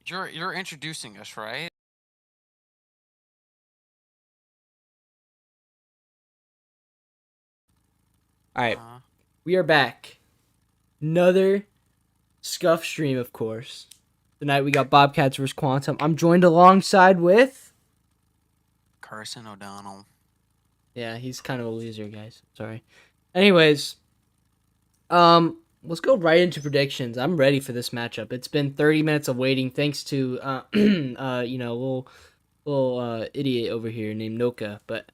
You're introducing us, right? All right, Uh, we are back. Another scuff stream, of course. Tonight we got Bobcats vs. Quantum. I'm joined alongside with. Carson O'Donnell. Yeah, he's kind of a loser, guys. Sorry. Anyways, let's go right into predictions. I'm ready for this matchup. It's been 30 minutes of waiting, thanks to little idiot over here named Noka. But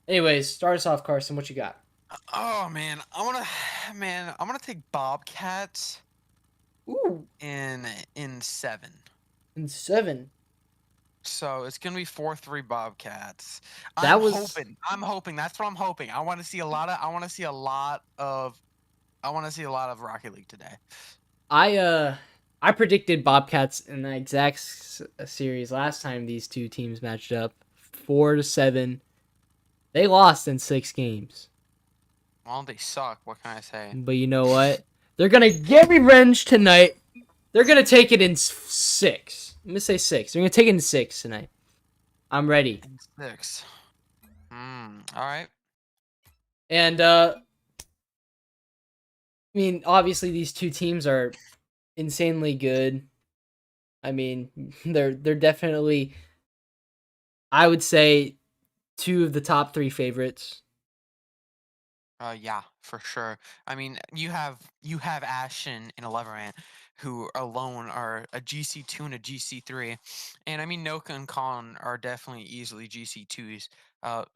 anyways, start us off, Carson. What you got? Oh man, I'm gonna take Bobcats Ooh, in in 7. and 7. So it's gonna be 4-3 Bobcats. That I'm was hoping. I'm hoping. That's what I'm hoping. I want to see a lot of. I want to see a lot of. I want to see a lot of Rocket League today. I predicted Bobcats in the exact series last time these two teams matched up, 4-7. They lost in 6 games, Well, they suck. What can I say? but you know what? They're gonna get revenge tonight. They're gonna take it in 6. I'm gonna say 6. They're gonna take it in 6 tonight. I'm ready. In 6. All right. And I mean, obviously these two teams are insanely good. I mean, they're definitely, I would say, two of the top 3 favorites. Yeah, for sure. I mean, you have Ashton and Eleverant, who alone are a GC2 and a GC3, and I mean Noka and Colin are definitely easily GC2s.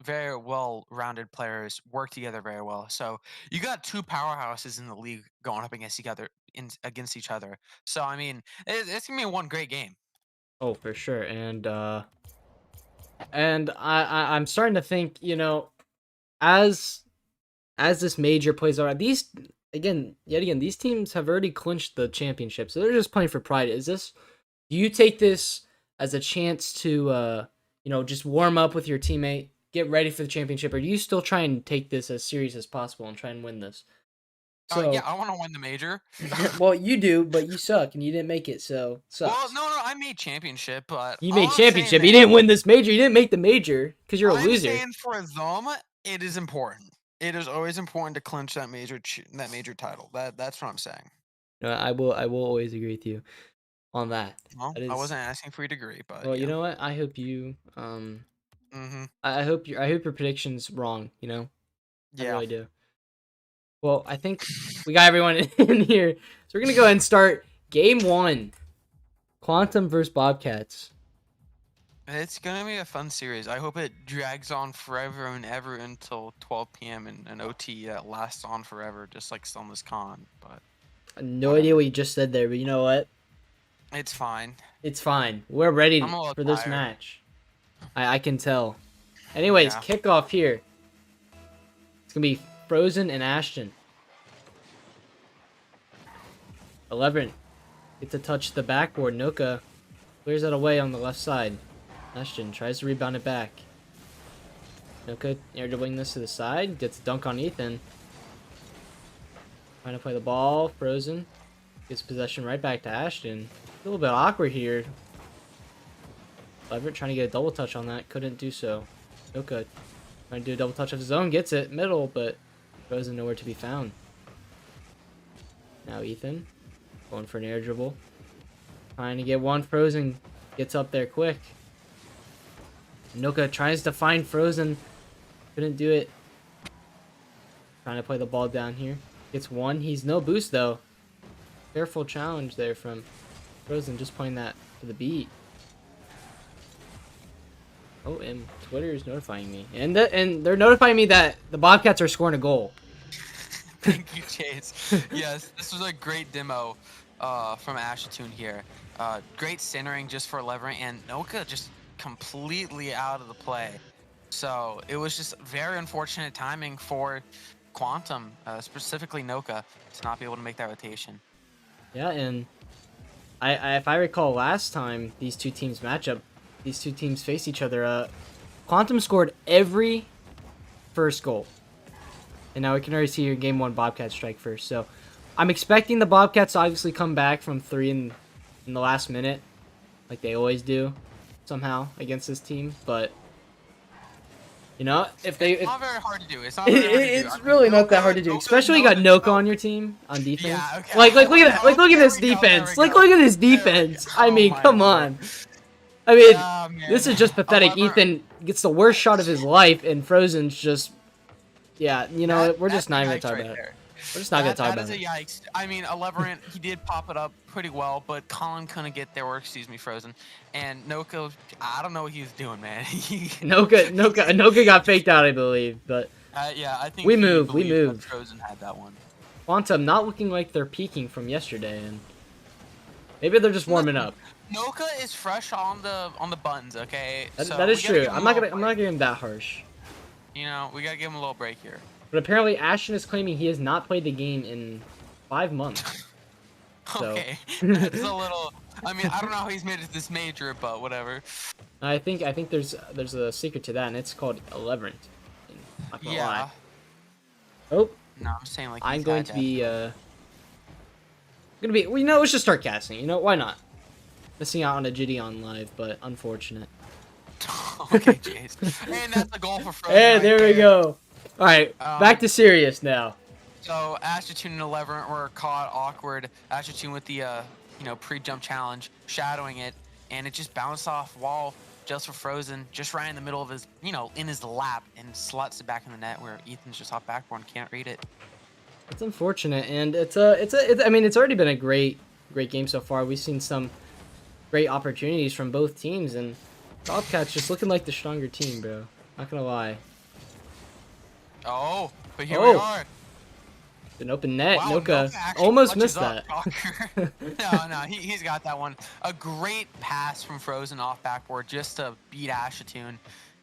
Very well-rounded players, work together very well. So you got two powerhouses in the league going up against each other. So I mean, it's gonna be one great game. Oh, for sure. And I'm starting to think, as this major plays out, these yet again, these teams have already clinched the championship, so they're just playing for pride. Do you take this as a chance to just warm up with your teammate, get ready for the championship, or do you still try and take this as serious as possible and try and win this? Yeah, So, I want to win the major. well, you do, but you suck and you didn't make it, so Well, sucks. no, I made championship, but You all made I'm saying championship. You is didn't win this major. You didn't make the major because you're a I'm loser. saying for them, it is important. It is always important to clinch that major title. That's what I'm saying. No, I will always agree with you on that. Well, That I is wasn't asking for you to agree, but well, you yeah. know what? I hope you Mhm. I hope your prediction's wrong, I Yeah. really do. Well, I think we got everyone in here. So we're gonna go ahead and start game 1. Quantum versus Bobcats. It's gonna be a fun series. I hope it drags on forever and ever until 12 p.m. and an OT that lasts on forever, just like Selma's Con. But No idea whatever. what you just said there, but you know what? It's fine. It's fine. We're I'm ready a little for this tired. match. I can tell. Anyways, Yeah. kickoff here. It's gonna be Frozen and Ashton. 11 gets to touch the backboard. Noka clears that away on the left side. Ashton tries to rebound it back. Noka air dribbling this to the side. Gets a dunk on Ethan. Trying to play the ball. Frozen. Gets possession right back to Ashton. A little bit awkward here. Leverett trying to get a double touch on that. Couldn't do so. Noka trying to do a double touch of his own. Gets it. Middle, but Frozen nowhere to be found. Now Ethan. Going for an air dribble. Trying to get one. Frozen gets up there quick. Noka tries to find Frozen. Couldn't do it. Trying to play the ball down here. Gets one. He's no boost though. Careful challenge there from Frozen. Just playing that for the beat. Oh, and Twitter is notifying me. And they're notifying me that the Bobcats are scoring a goal. Thank you, Chase. Yes, this was a great demo from Ashatoon here. Great centering just for Levering, and Noka just completely out of the play. So it was just very unfortunate timing for Quantum, specifically Noka, to not be able to make that rotation. Yeah, and if I recall last time these two teams match up, these two teams face each other, Quantum scored every first goal. And now we can already see here game 1 Bobcats strike first. So I'm expecting the Bobcats to obviously come back from 3 in the last minute. like they always do, somehow against this team. But you know, It's if not very hard to do. It's not very hard to do. I it's mean, really not that hard to do, Noka especially you got knows it Noka so. on your team on defense. Yeah, okay. Like look at that, like Oh, look at there this we go. There defense. we Like go. look at this There we go. defense. I Oh mean, my come lord. on. I mean, Oh this man. is just pathetic. 11. Ethan gets the worst shot of his life, and Frozen's just, yeah, you know, we're That's just a not even gonna yikes talk right about it. there. We're just not gonna talk That about is a it. yikes. I mean, Eleverant, he did pop it up pretty well, but Colin couldn't get there, or excuse me, Frozen. And Noko, I don't know what he was doing, man. Noka got faked out, I believe, but Yeah, I think we he moved, we believed that moved. Frozen had that one. Quantum not looking like they're peaking from yesterday, and maybe they're just warming Listen, up. Noka is fresh on the buttons, okay? So That we is gotta true. give him I'm a not little gonna break. give him that harsh. You know, we gotta give him a little break here. But apparently Ashton is claiming he has not played the game in 5 months. So Okay, that's a little. I mean, I don't know how he's made it this major, but whatever. I think there's a secret to that, and it's called Eleverant. Not gonna lie. Yeah. Oh, No, I'm saying like I'm he's going had to that. be well, you know, let's just start casting. You know, why not? Missing out on a Gideon live, but unfortunate. Okay, jeez. And that's a goal for Frozen. Hey, right there we go. All right, back to serious now. So Ashton and Eleven were caught awkward. Ashton with the pre-jump challenge, shadowing it, and it just bounced off wall just for Frozen, just right in the middle of his, in his lap, and slots it back in the net where Ethan's just off backboard and can't read it. It's unfortunate, and I mean, it's already been a great game so far. We've seen some great opportunities from both teams, and Bobcats just looking like the stronger team, bro. Not gonna lie. Oh, but here we are. An open net. Wow, Noka actually almost clutches missed up, that. No, he's got that one. A great pass from Frozen off backboard just to beat Ashatun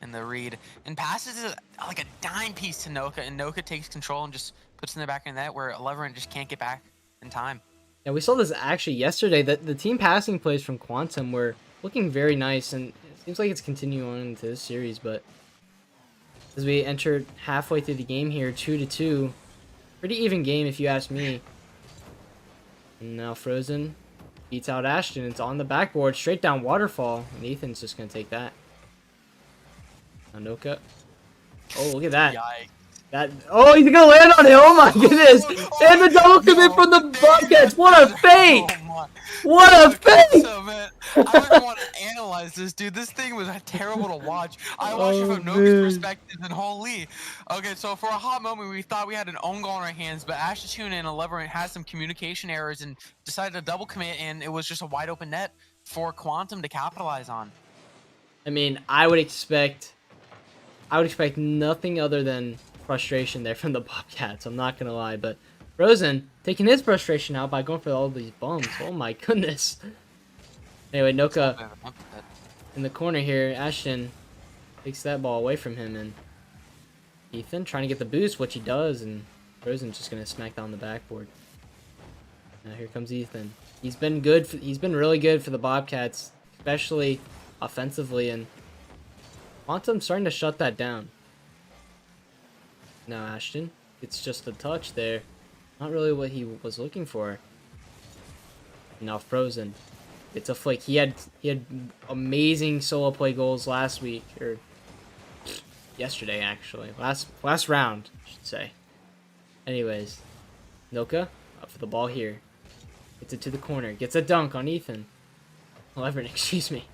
in the read. And passes it like a dime piece to Noka, and Noka takes control and just puts in the back of the net where Eleven just can't get back in time. Yeah, we saw this actually yesterday. That the team passing plays from Quantum were looking very nice, and it seems like it's continuing on into this series. But as we entered halfway through the game here, 2-2, pretty even game if you ask me. And now Frozen beats out Ashton. It's on the backboard, straight down waterfall, and Ethan's just gonna take that. Anoka. Oh, look at that. Yikes. Oh, he's gonna land on it. Oh my goodness! And the double commit from the Bobcats. What a fake! What a fake! So, man, I don't even want to analyze this, dude. This thing was terrible to watch. I watched it from Noga's perspective, and holy. Okay, so for a hot moment, we thought we had an own goal in our hands, but Ashatun and Eleverant had some communication errors and decided to double commit, and it was just a wide open net for Quantum to capitalize on. I mean, I would expect nothing other than frustration there from the Bobcats. I'm not gonna lie, but Frozen taking his frustration out by going for all these bums. Oh my goodness. Anyway, Noka in the corner here. Ashton takes that ball away from him, and Ethan trying to get the boost, which he does, and Frozen's just gonna smack down the backboard. Now here comes Ethan. He's been good. He's been really good for the Bobcats, especially offensively, and Quantum's starting to shut that down. Now Ashton, it's just a touch there. Not really what he was looking for. Now Frozen. It's a flick. He had amazing solo play goals last week, or yesterday actually. Last round, I should say. Anyways, Noka up for the ball here. Gets it to the corner. Gets a dunk on Ethan. Eleven, excuse me.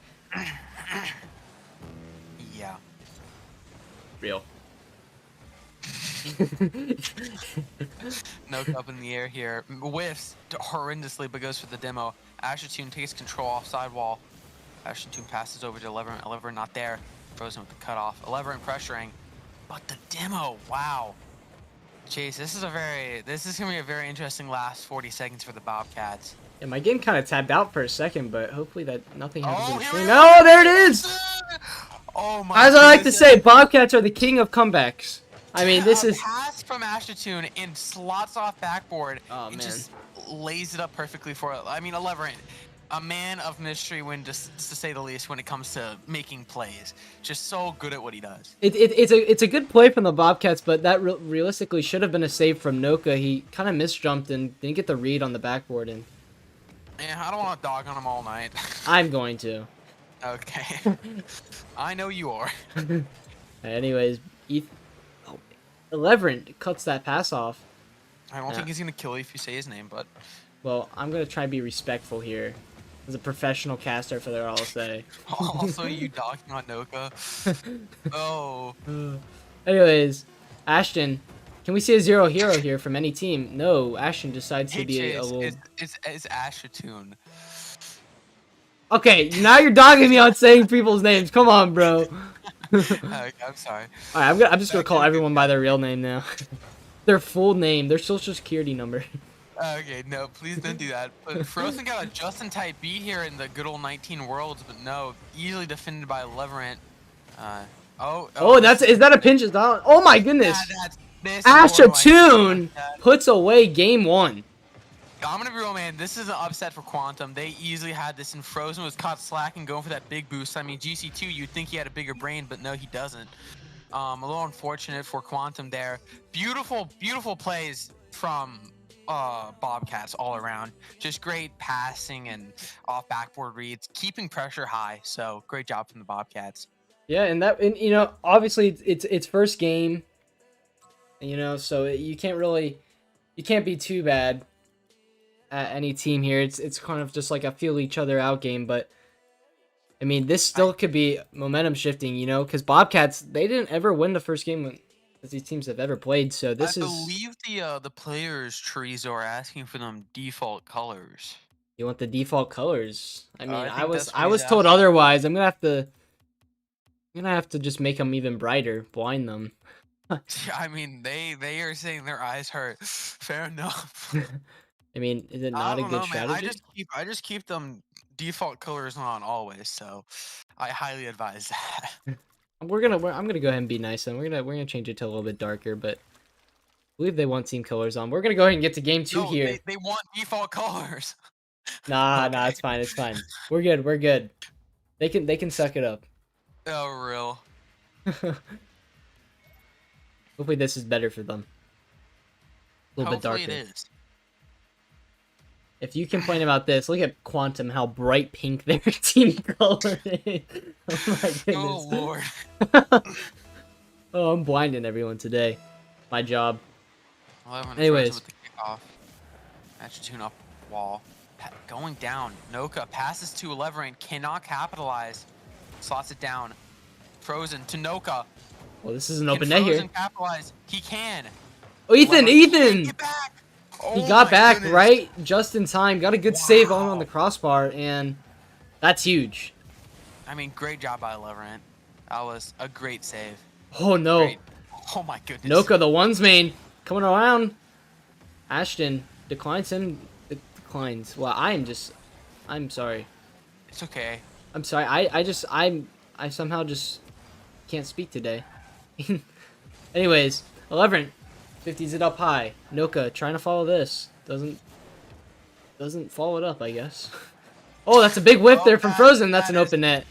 Yeah. Real. Noka up in the air here. Whiffs horrendously, but goes for the demo. Ashatun takes control off sidewall. Ashatun passes over to Eleven. Eleven not there. Frozen with the cutoff. Eleven pressuring. But the demo, wow. Chase, this is gonna be a very interesting last 40 seconds for the Bobcats. Yeah, my game kind of tabbed out for a second, but hopefully that nothing happens in the here stream. we Oh, go. there it is! Oh my As I like to goodness. say, Bobcats are the king of comebacks. I mean, this is... pass from Ashatun and slots off backboard. Oh, and man. just lays it up perfectly for it. I mean, Eleven, a man of mystery, when just to say the least, when it comes to making plays. Just so good at what he does. It's a good play from the Bobcats, but that realistically should have been a save from Noka. He kind of misjumped and didn't get the read on the backboard, and Yeah, I don't want to dog on him all night. I'm going to. Okay. I know you are. Anyways, Eth- oh, 11 cuts that pass off. I don't Uh, think he's gonna kill you if you say his name, but well, I'm gonna try to be respectful here. As a professional caster, for their all say. also you dogging on Noka. Oh, Anyways, Ashton, can we see a zero hero here from any team? No, Ashton decides to hey be a Chase, little. it's Ashatoon. Okay, now you're dogging me on saying people's names. Come on, bro. Alright, I'm sorry. I'm just gonna Back call to the good everyone by guy. their real name now. Their full name, their social security number. Okay, no, please don't do that. But Frozen got a Justin type beat here in the good old 19 worlds, but no, easily defended by Leverant. Uh, Oh, this is is that a pinch is down? Oh my that goodness. that's this is Asha borderline Toon upset. puts away game one. I'm gonna be real, man. This is an upset for Quantum. They easily had this, and Frozen was caught slacking, going for that big boost. I mean, GC2, you'd think he had a bigger brain, but no, he doesn't. A little unfortunate for Quantum there. Beautiful, beautiful plays from Bobcats all around. Just great passing and off backboard reads, keeping pressure high. So great job from the Bobcats. Yeah, and you know, obviously it's first game, you know, so you can't be too bad at any team here. It's kind of just like a feel each other out game, but I mean, this I still could be momentum shifting, you know, because Bobcats, they didn't ever win the first game that these teams have ever played. So I this is, believe the players trees are asking for them default colors. you want the default colors. I mean, I think that's what I he's was told asking. otherwise. I'm gonna have to just make them even brighter, blind them. I mean, they are saying their eyes hurt. Fair enough. I mean, is it I not a don't good know, man. strategy? I just keep them default colors on always, so I highly advise that. I'm gonna go ahead and be nice, and we're gonna change it to a little bit darker, but I believe they want team colors on. We're gonna go ahead and get to game two No, here. they want default colors. Nah, Okay. it's fine, it's fine. We're good. They can suck it up. Oh, real. Hopefully this is better for them. A little bit Hopefully it darker. is. If you complain about this, look at Quantum, how bright pink their team color is. Oh my Oh goodness. lord. Oh, I'm blinding everyone today. My job. 11 Frozen Anyways, with the kickoff. Match tune up wall. Going down. Noka passes to Leverant, cannot capitalize. Slots it down. Frozen to Noka. well, this is an Can open net Frozen here. capitalize? He can. Oh, Ethan, Leverant can't Ethan! get back. He Oh got my back goodness. right just in time. Got a good save on the Wow. crossbar, and that's huge. I mean, great job by Leverant. That was a great save. Oh no. Great. Oh my goodness. Noka, the ones main, coming around. Ashton declines him. Declines. Well, I'm sorry. It's okay. I'm sorry. I somehow just can't speak today. Anyways, 11 50s it up high. Noka trying to follow this. Doesn't follow it up, I guess. Oh, that's a big whiff Oh, there from Frozen. That's an that is open net.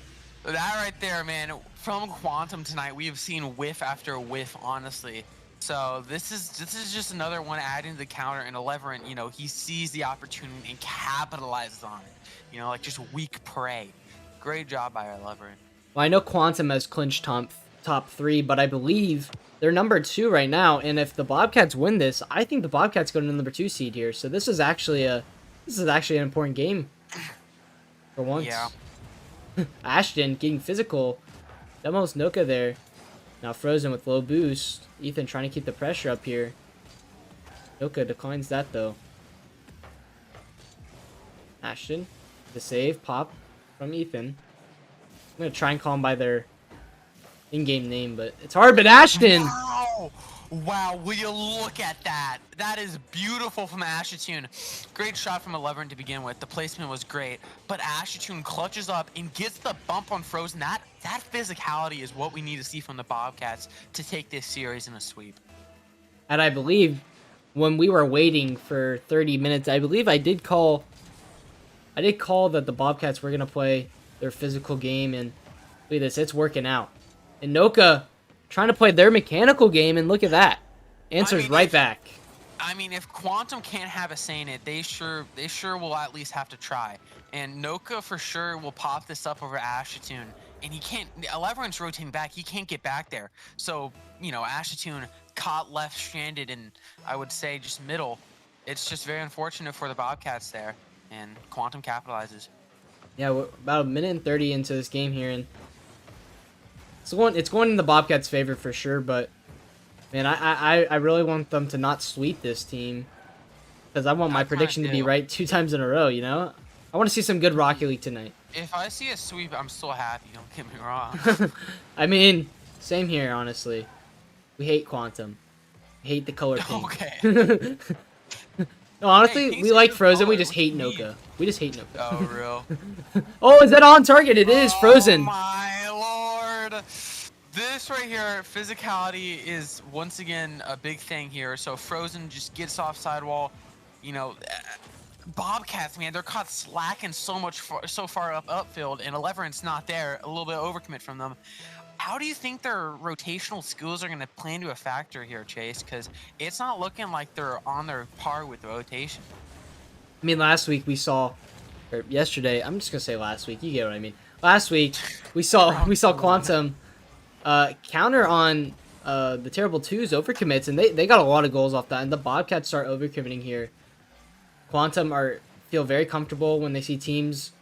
that right there, man. From Quantum tonight, we have seen whiff after whiff, honestly. So this is just another one adding to the counter, and Leverant, you know, he sees the opportunity and capitalizes on it. You know, like just weak prey. Great job by our Leverant. Well, I know Quantum has clinched top 3, but I believe they're number 2 right now. And if the Bobcats win this, I think the Bobcats go to the number 2 seed here. So this is actually an important game for once. Yeah. Ashton getting physical. Demos Noka there. Now Frozen with low boost. Ethan trying to keep the pressure up here. Noka declines that though. Ashton, the save pop from Ethan. I'm gonna try and call him by their in-game name, but it's hard. But Ashton, Wow! Wow, will you look at that? That is beautiful from Ashatoon. Great shot from Leverant to begin with. The placement was great, but Ashatoon clutches up and gets the bump on Frozen. That physicality is what we need to see from the Bobcats to take this series in a sweep. and I believe when we were waiting for 30 minutes, I believe I did call that the Bobcats were gonna play their physical game, and look at this, it's working out. And Noka trying to play their mechanical game, and look at that. Answers mean, right back. I mean, if Quantum can't have a say in it, they sure will at least have to try. And Noka for sure will pop this up over Ashitoon, and he can't. Eleven's rotating back; he can't get back there. So Ashitoon caught left stranded, and I would say just middle. It's just very unfortunate for the Bobcats there, and Quantum capitalizes. Yeah, we're about a minute and 30 into this game here, and it's going in the Bobcats' favor for sure. But man, I really want them to not sweep this team because I want my I kind of prediction to be do. right 2 times in a row. I want to see some good Rocket League tonight. If I see a sweep, I'm still happy. Don't get me wrong. I mean, same here, honestly. We hate Quantum. We hate the color pink. Okay. No, Hey, honestly, pink's we a like good Frozen. We color. just What you hate mean? Noka. We just hate Oh, Noka. real. Oh, is that on target? It is Oh Frozen. my lord! This right here, physicality is once again a big thing here. So Frozen just gets off sidewall. You know, Bobcats, man, they're caught slacking so far upfield, and Eleven's not there. A little bit of overcommit from them. How do you think their rotational skills are going to play into a factor here, Chase? Because it's not looking like they're on their par with the rotation. I mean, last week we saw, or yesterday. I'm just gonna say last week. You get what I mean. Last week we saw Round we saw one. Quantum counter on the terrible twos overcommits, and they got a lot of goals off that. And the Bobcats start overcommitting here. Quantum feel very comfortable when they see teams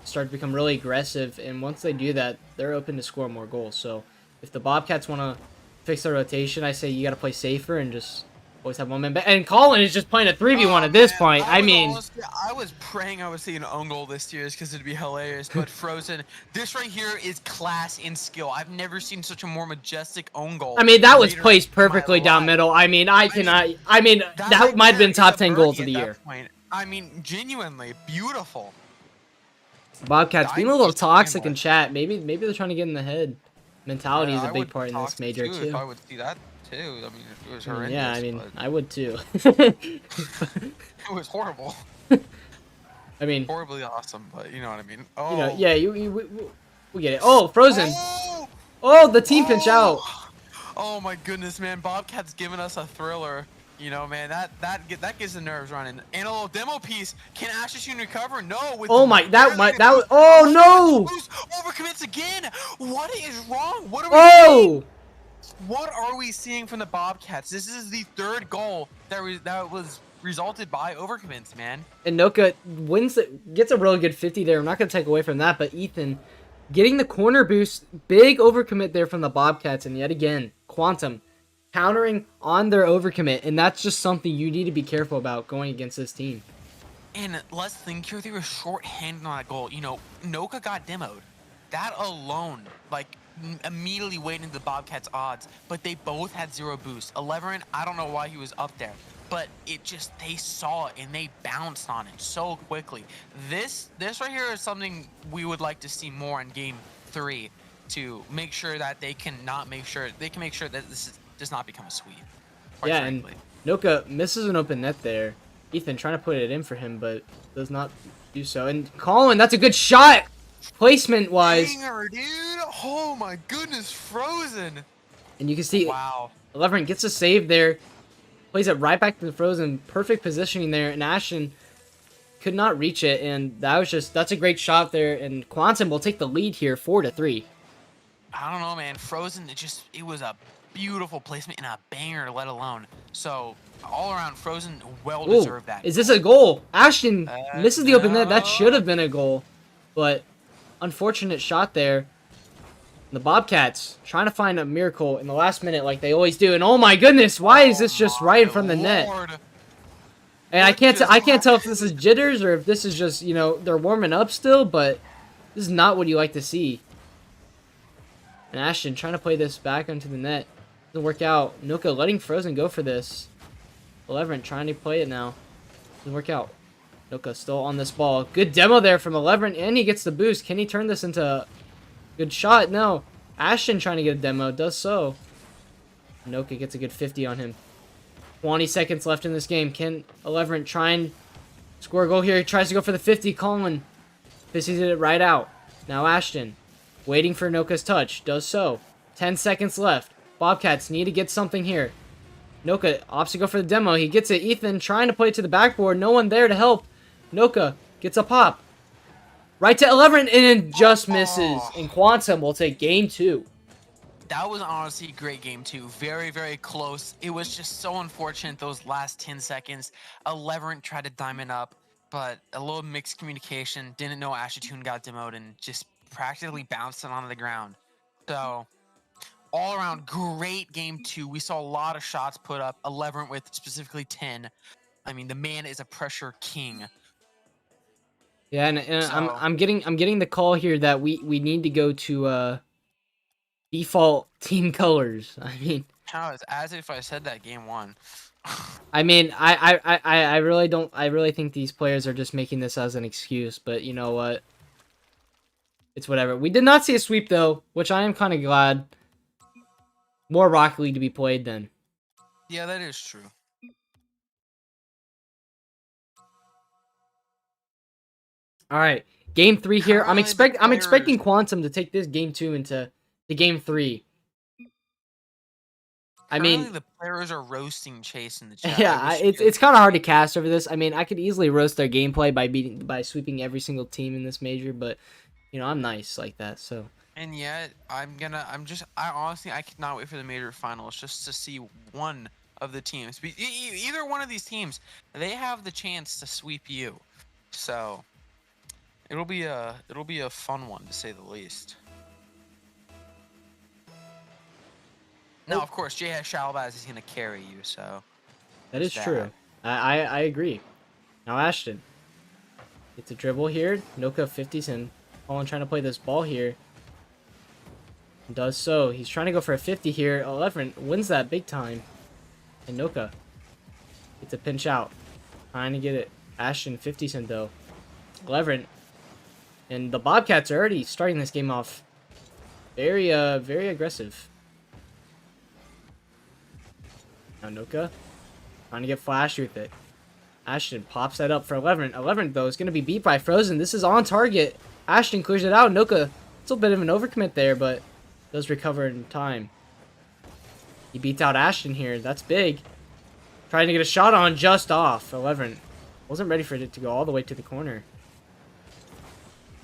start to become really aggressive, and once they do that, they're open to score more goals. So if the Bobcats want to fix their rotation, I say you got to play safer and just always have one man back. And Colin is just playing a 3v1 Oh at this man, point. I mean, I was praying I was seeing an own goal this year because it'd be hilarious. But Frozen, this right here is class and skill. I've never seen such a more majestic own goal that was redirect placed in my perfectly down life. middle. I mean, I I mean, cannot. I mean, that that right might have there been is a top 10 goals birdie of the at year. that point. I mean, genuinely beautiful. Bobcats being a Diving little piece to begin toxic in with. chat. Maybe they're trying to get in the head. Mentality is a I big would part in this toxic major too if too. I would see that too. I mean, it was I mean, yeah, horrendous, but I would too. it was horrible, I mean, horribly awesome. But you know what I mean. yeah, we get it. Oh, Frozen. Oh, Oh, the team pinch out. oh, oh my goodness, man! Bobcat's giving us a thriller. You know, man, that gets the nerves running. And a little demo piece. Can Ashton recover? No. With Oh my, barely that was. boost. Oh Oh, no. boost, overcommits again. What is wrong? What are we seeing? Oh. What are we seeing from the Bobcats? This is the third goal that was resulted by overcommits, man. And Noka gets a really good 50 there. I'm not gonna take away from that, but Ethan getting the corner boost, big overcommit there from the Bobcats, and yet again, Quantum countering on their overcommit, and that's just something you need to be careful about going against this team. And let's think here, they were short-handed on that goal. You know, Noka got demoed. That alone, like, immediately went into the Bobcats' odds. But they both had zero boost. 11, I don't know why he was up there. But they saw it and they bounced on it so quickly. This right here is something we would like to see more in Game 3 to make sure that they can make sure that does not become a sweep. Quite Yeah, frankly. and Noka misses an open net there. Ethan trying to put it in for him, but does not do so. And Colin, that's a good shot, placement wise. Banger, dude! Oh my goodness, Frozen! And you can see Wow. 11 gets a save there, plays it right back to the Frozen, perfect positioning there, and Ashton could not reach it, and that's a great shot there. And Quantum will take the lead here, 4-3. I don't know, man. Frozen, it was a beautiful placement and a banger, let alone. So, all around, Frozen well Ooh, deserved that. is this a goal? Ashton misses the open net. That No. should have been a goal, but unfortunate shot there. The Bobcats trying to find a miracle in the last minute like they always do. And oh my goodness, why is this just right in front of the net? Lord. And I What can't just I can't tell if happened? this is jitters or if this is just, they're warming up still, but this is not what you like to see. And Ashton trying to play this back onto the net. Doesn't work out. Noka letting Frozen go for this. 11 trying to play it now. Doesn't work out. Noka still on this ball. Good demo there from 11, and he gets the boost. Can he turn this into a good shot? No. Ashton trying to get a demo. Does so. Noka gets a good 50 on him. 20 seconds left in this game. Can 11 try and score a goal here? He tries to go for the 50. Colin pisses it right out. Now Ashton waiting for Noka's touch. Does so. 10 seconds left. Bobcats need to get something here. Noka opts to go for the demo. He gets it. Ethan trying to play it to the backboard. No one there to help. Noka gets a pop. Right to 11 and then just misses. Oh, And Quantum will take game 2. that was honestly a great game too. Very, very close. It was just so unfortunate those last 10 seconds. 11 tried to diamond up, but a little mixed communication. Didn't know Ashitoon got demoted and just practically bounced it onto the ground. So all around great game 2. We saw a lot of shots put up. 11 with specifically 10. I mean, the man is a pressure king. Yeah, and So I'm getting the call here that we need to go to default team colors. it's as if I said that game 1. I really don't. I really think these players are just making this as an excuse. But you know what? It's whatever. We did not see a sweep though, which I am kind of glad. More Rocket League to be played then. Yeah, that is true. All right, game 3 here. I'm Currently, the expecting players Quantum to take this game 2 into the game 3. I Currently, mean, the players are roasting Chase in the chat. I yeah, wish you it's guys kind of could hard to see. cast over this. I mean, I could easily roast their gameplay by sweeping every single team in this major, but you know, I'm nice like that. So And yet, I honestly, I cannot wait for the major finals just to see one of the teams. Either one of these teams, they have the chance to sweep you. So it'll be a fun one to say the least. Now, oh, of course, JS Shalbaz is gonna carry you. So that is there's true. that. I agree. Now Ashton gets a dribble here. Noka 50s and Colin trying to play this ball here. Does so. He's trying to go for a 50 here. 11 wins that big time. And Noka gets a pinch out. Trying to get it. Ashton 50 cent though. 11. And the Bobcats are already starting this game off very aggressive. Now Noka trying to get flashy with it. Ashton pops that up for 11. 11 though is going to be beat by Frozen. This is on target. Ashton clears it out. Noka, it's a bit of an overcommit there, but does recover in time. He beats out Ashton here. That's big. Trying to get a shot on just off. 11. Wasn't ready for it to go all the way to the corner.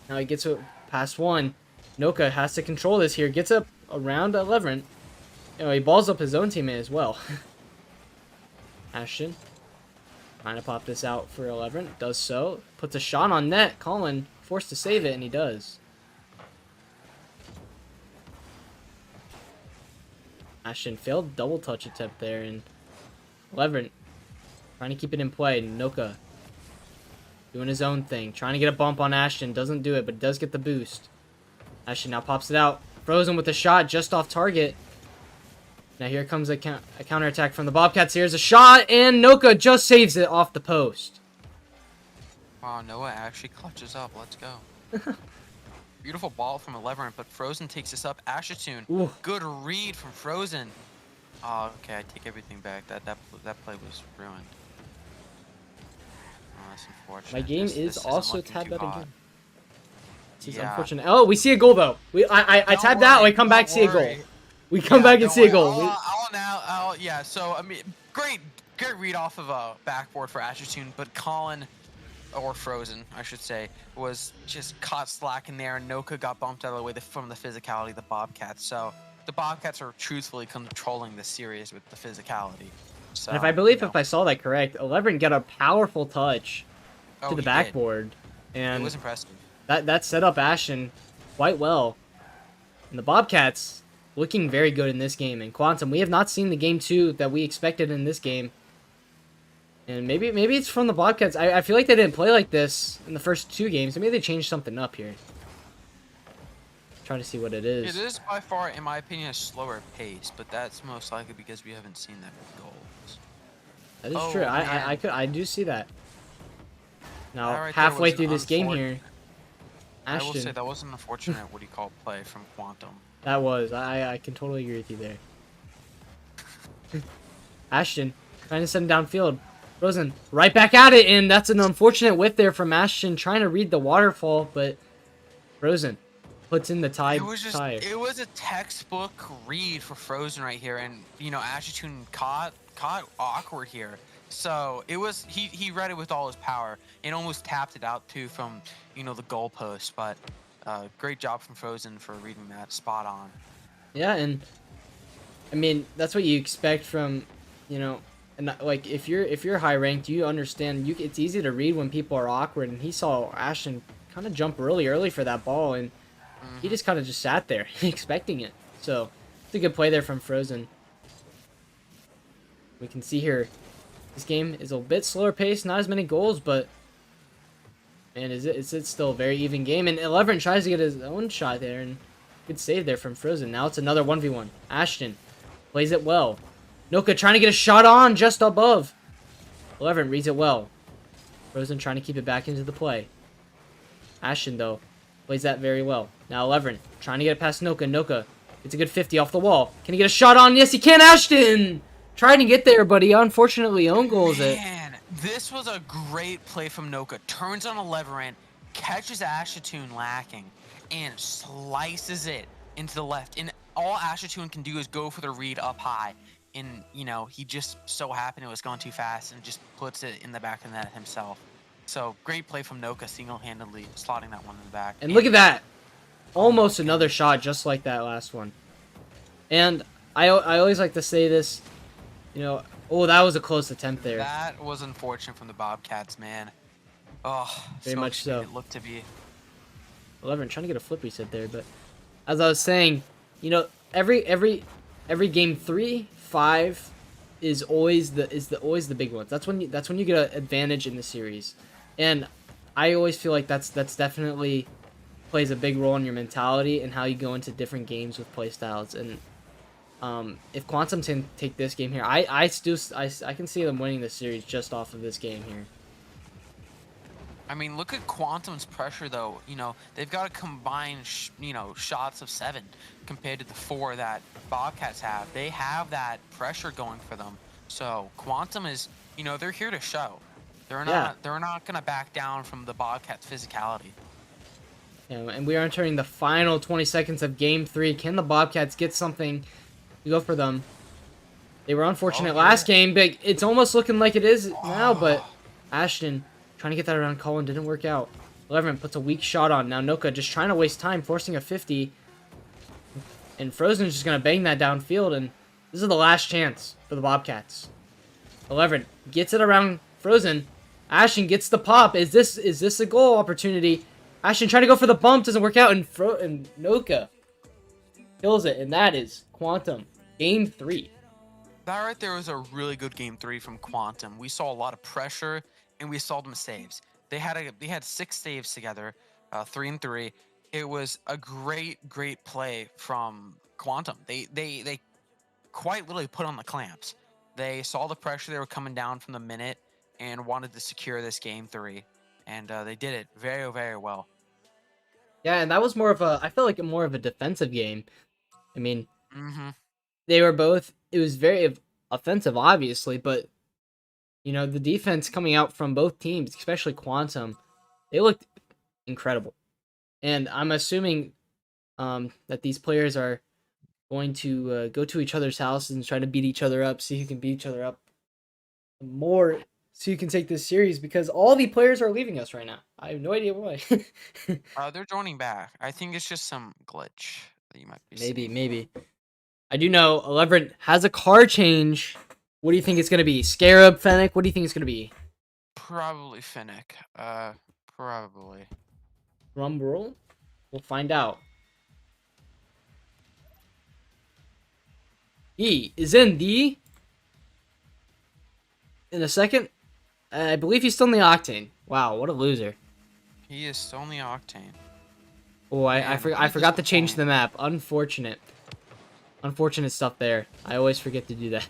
Now he gets it past 1. Noka has to control this here. Gets up around 11. Oh, he balls up his own teammate as well. Ashton trying to pop this out for 11. Does so. Puts a shot on net. Colin forced to save it, and he does. Ashton failed double touch attempt there, and 11 trying to keep it in play. Noka doing his own thing, trying to get a bump on Ashton. Doesn't do it, but does get the boost. Ashton now pops it out. Frozen with a shot just off target. Now here comes a counterattack from the Bobcats. Here's a shot, and Noka just saves it off the post. Wow, Noah actually clutches up. Let's go. Beautiful ball from 11, but Frozen takes this up. Ashitoon, Ooh. good read from Frozen. Oh, okay, I take everything back. That play was ruined. Oh, that's unfortunate. My game This is isn't also looking tabbed too out hot. again. This is Yeah. unfortunate. Oh, we see a goal though. I Don't tabbed out. worry, We come back, don't see a goal. worry. We come Yeah, back and don't see a worry. goal. Yeah. So I mean, great read off of a backboard for Ashitoon, but Colin, or Frozen, I should say, was just caught slacking there, and Noka got bumped out of the way from the physicality of the Bobcats. So the Bobcats are truthfully controlling the series with the physicality. So, And if I saw that correct, 11 got a powerful touch to the he did. backboard, It and was impressive. that set up Ashton quite well. And the Bobcats looking very good in this game. And Quantum, we have not seen the game 2 that we expected in this game. And maybe it's from the Bobcats. I feel like they didn't play like this in the first 2 games. Maybe they changed something up here. Trying to see what it is. It is by far, in my opinion, a slower pace, but that's most likely because we haven't seen that with goals. That is Oh, true. man. I do see that. Now That right there halfway was through this game here, I will say Ashton. that was an unfortunate what do you call play from Quantum. That was. I can totally agree with you there. Ashton trying to send him downfield. Frozen right back at it, and that's an unfortunate whiff there from Ashton trying to read the waterfall, but Frozen puts in the It tie. was just it was a textbook read for Frozen right here, and Ashton caught awkward here. So it was he read it with all his power and almost tapped it out too from the goalpost. But great job from Frozen for reading that spot on. Yeah, and I mean that's what you expect from, you know, and like if you're high ranked, you understand. It's easy to read when people are awkward, and he saw Ashton kind of jump really early for that ball, and he Hmm. just kind of just sat there expecting it. So it's a good play there from Frozen. We can see here this game is a bit slower paced, not as many goals, but man, is it still a very even game? And 11 tries to get his own shot there, and good save there from Frozen. Now it's another 1v1. Ashton plays it well. Noka trying to get a shot on just above. 11 reads it well. Frozen trying to keep it back into the play. Ashton, though, plays that very well. Now 11 trying to get it past Noka. Noka gets a good 50 off the wall. Can he get a shot on? Yes, he can. Ashton trying to get there, but he unfortunately own goals it. Man, this was a great play from Noka. Turns on a lever catches Ashatoon lacking, and slices it into the left. And all Ashatoon can do is go for the read up high. And, he just so happened it was going too fast and just puts it in the back of the net himself. So, great play from Noka, single-handedly slotting that one in the back. And look at that. Oh my Almost another goodness. shot just like that last one. And I always like to say this, oh, that was a close attempt there. That was unfortunate from the Bobcats, man. Oh, Very so much so. it looked to be. 11 trying to get a flip reset there, but as I was saying, every game 3, 5 is always the big ones. That's when you get an advantage in the series. And I always feel like that's definitely plays a big role in your mentality and how you go into different games with playstyles. And if Quantum can take this game here, I can see them winning the series just off of this game here. I mean, look at Quantum's pressure, though. They've got a combined, shots of 7 compared to the 4 that Bobcats have. They have that pressure going for them. So Quantum is, they're here to show. They're Yeah. not. They're not gonna back down from the Bobcats' physicality. And we are entering the final 20 seconds of Game 3. Can the Bobcats get something to go for them? They were unfortunate last game, but it's almost looking like it is now, but Ashton trying to get that around Colin didn't work out. 11 puts a weak shot on. Now Noka just trying to waste time, forcing a 50. And Frozen's just going to bang that downfield, and this is the last chance for the Bobcats. 11 gets it around Frozen. Ashton gets the pop. Is this a goal opportunity? Ashton trying to go for the bump, doesn't work out, and Noka kills it, and that is Quantum. Game 3. That right there was a really good game 3 from Quantum. We saw a lot of pressure, and we saw them saves. They had 6 saves together, 3 and 3. It was a great play from Quantum. They quite literally put on the clamps. They saw the pressure they were coming down from the minute and wanted to secure this game 3, and they did it very, very well. Yeah, and that was I felt like more of a defensive game. I mean, Mm-hmm. they were both, it was very offensive, obviously, but, the defense coming out from both teams, especially Quantum, they looked incredible. And I'm assuming that these players are going to go to each other's houses and try to beat each other up, see who can beat each other up more, so you can take this series, because all the players are leaving us right now. I have no idea why. They're joining back. I think it's just some glitch that you might be seeing. Maybe. I do know 11 has a car change. What do you think it's going to be? Scarab, Fennec? What do you think it's going to be? Probably Finnick. Probably. Drum roll? We'll find out. He is in a second. I believe he's still in the Octane. Wow, what a loser. He is still in the Octane. Oh, I Man, forgot. what I a forgot to change the disappointment. map. Unfortunate stuff there. I always forget to do that.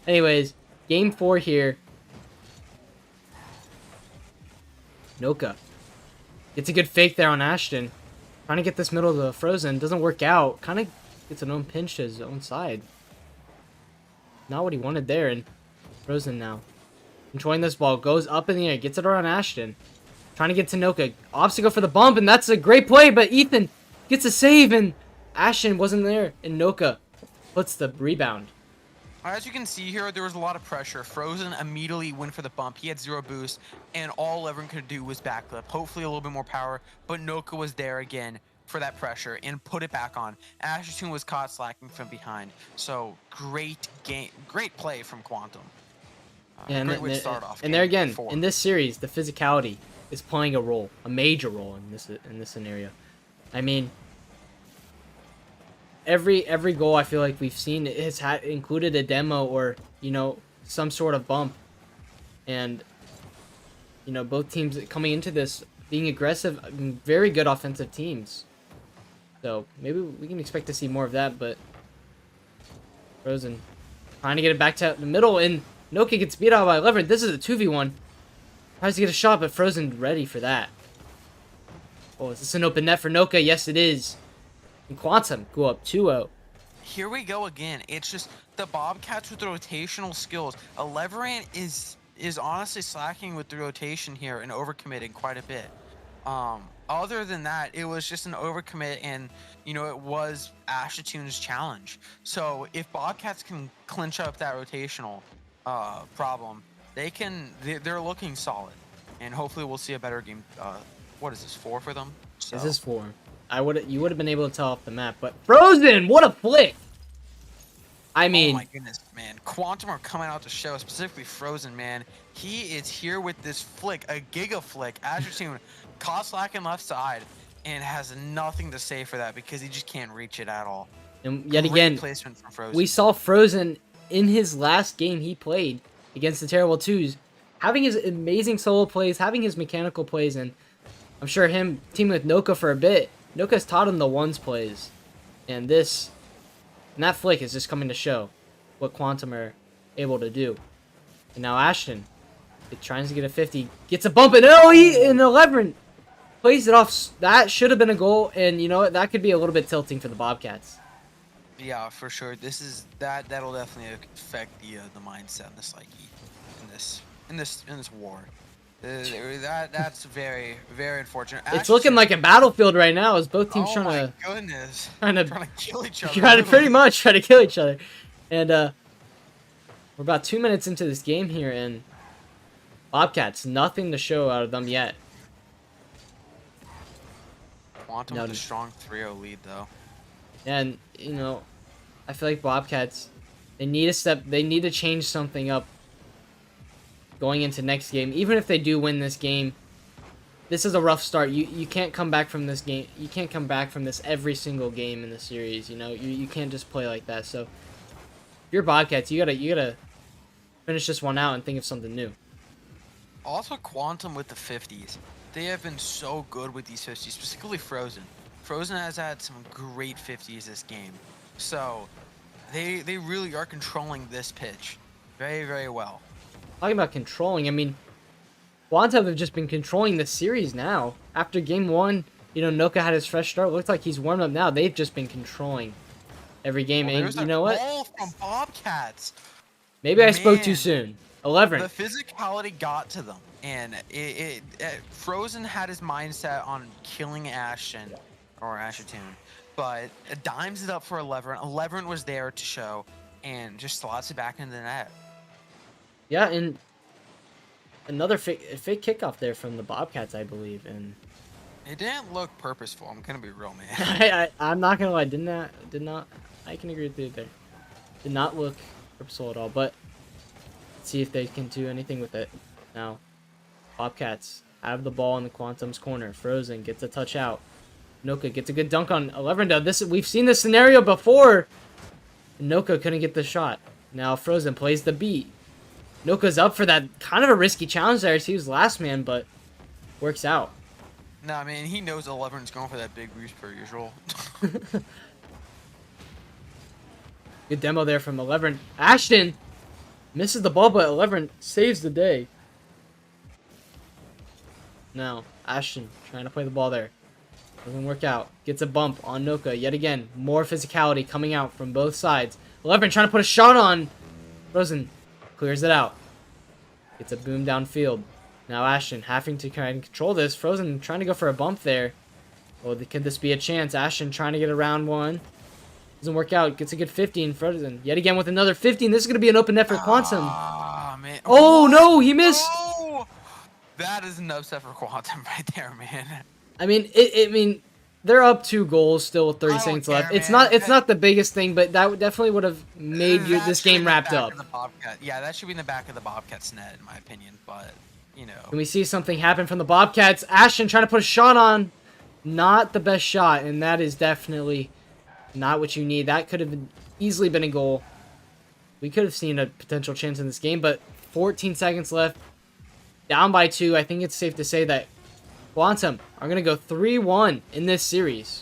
Anyways, game 4 here. Noka gets a good fake there on Ashton. Trying to get this middle of the Frozen. Doesn't work out. Kind of gets an own pinch to his own side. Not what he wanted there. And Frozen now controlling this ball. Goes up in the air. Gets it around Ashton. Trying to get to Noka. Opts to go for the bump, and that's a great play, but Ethan gets a save, and Ashton wasn't there, and Noka puts the rebound. As you can see here, there was a lot of pressure. Frozen immediately went for the bump. He had 0 boost, and all everyone could do was backflip. Hopefully a little bit more power, but Noka was there again for that pressure and put it back on. Asherton was caught slacking from behind. So great game, great play from Quantum. Great way to start off. And there again, in this series, the physicality is playing a role, a major role in this scenario. I mean, every goal I feel like we've seen has included a demo or, you know, some sort of bump. And, you know, both teams coming into this being aggressive, very good offensive teams. So maybe we can expect to see more of that, but Frozen trying to get it back to the middle, and Noka gets beat out by 11. This is a 2v1. Tries to get a shot, but Frozen ready for that. Oh, is this an open net for Noka? Yes, it is. And Quantum go up 2-0. Here we go again. It's just the Bobcats with the rotational skills. Eleverant is honestly slacking with the rotation here and overcommitting quite a bit. Other than that, it was just an overcommit, and you know, it was Ashton's challenge. So if Bobcats can clinch up that rotational problem, they're looking solid, and hopefully we'll see a better game. What is this, 4 for them? So. This is 4. You would have been able to tell off the map, but Frozen, what a flick! I mean, oh my goodness, man. Quantum are coming out to show, specifically Frozen, man. He is here with this flick, a giga flick. As you're seeing, caught slacking left side, and has nothing to say for that because he just can't reach it at all. And yet Great again, placement from Frozen. we saw Frozen in his last game he played against the Terrible Twos, having his amazing solo plays, having his mechanical plays, and I'm sure him teaming with Noka for a bit, Noka's taught him the ones plays, and that flick is just coming to show what Quantum are able to do. And now Ashton, trying to get a 50, gets a bump, and in 11 plays it off. That should have been a goal, and you know what? That could be a little bit tilting for the Bobcats. Yeah, for sure. That'll definitely affect the mindset and the psyche in this war. That's very, very unfortunate. It's looking like a battlefield right now as both teams trying to kill each other. Pretty much try to kill each other. And we're about 2 minutes into this game here, and Bobcats, nothing to show out of them yet. Quantum with a strong 3-0 lead, though. And, you know, I feel like Bobcats, they need to change something up going into next game. Even if they do win this game, this is a rough start. You can't come back from this game. You can't come back from this every single game in the series. You know, you can't just play like that. So, if you're Bobcats, you gotta finish this one out and think of something new. Also, Quantum with the 50s. They have been so good with these 50s, specifically Frozen. Frozen has had some great 50s this game. So, they really are controlling this pitch very, very well. Talking about controlling, I mean, Quantum have just been controlling the series now. After game 1, you know, Noka had his fresh start. Looks like he's warmed up now. They've just been controlling every game. Well, and you know what? Goal from Bobcats. Maybe I spoke too soon. 11. The physicality got to them, and Frozen had his mindset on killing Ashton, or Ashton, but dimes it up for 11. 11 was there to show, and just slots it back into the net. Yeah, and another fake kickoff there from the Bobcats, I believe, and it didn't look purposeful. I'm gonna be real, man. I'm not gonna lie, did not. I can agree with you there. Did not look purposeful at all, but let's see if they can do anything with it. Now, Bobcats have the ball in the Quantum's corner. Frozen gets a touch out. Noka gets a good dunk on Elevrendo. We've seen this scenario before. Noka couldn't get the shot. Now Frozen plays the beat. Noka's up for that kind of a risky challenge there. He was last man, but works out. Nah, man, he knows 11's going for that big boost per usual. Good demo there from 11. Ashton misses the ball, but 11 saves the day. Now, Ashton trying to play the ball there. Doesn't work out. Gets a bump on Noka. Yet again, more physicality coming out from both sides. 11 trying to put a shot on. Frozen clears it out. Gets a boom downfield. Now Ashton having to kind of control this. Frozen trying to go for a bump there. Oh, could this be a chance? Ashton trying to get around one. Doesn't work out. Gets a good 15. Frozen yet again with another 15. This is going to be an open net for Quantum. Ah, man. Oh, What? no, he missed. No! That is an upset for Quantum right there, man. I mean, they're up 2 goals still with 30 I don't seconds care, left. It's man. not the biggest thing, but that definitely would have made That this should be in game the wrapped back up. of the Bobcat. Yeah, that should be in the back of the Bobcats net, in my opinion. But, you know. Can we see something happen from the Bobcats? Ashton trying to put a shot on. Not the best shot, and that is definitely not what you need. That could have easily been a goal. We could have seen a potential chance in this game, but 14 seconds left. Down by 2. I think it's safe to say that Quantum are going to go 3-1 in this series.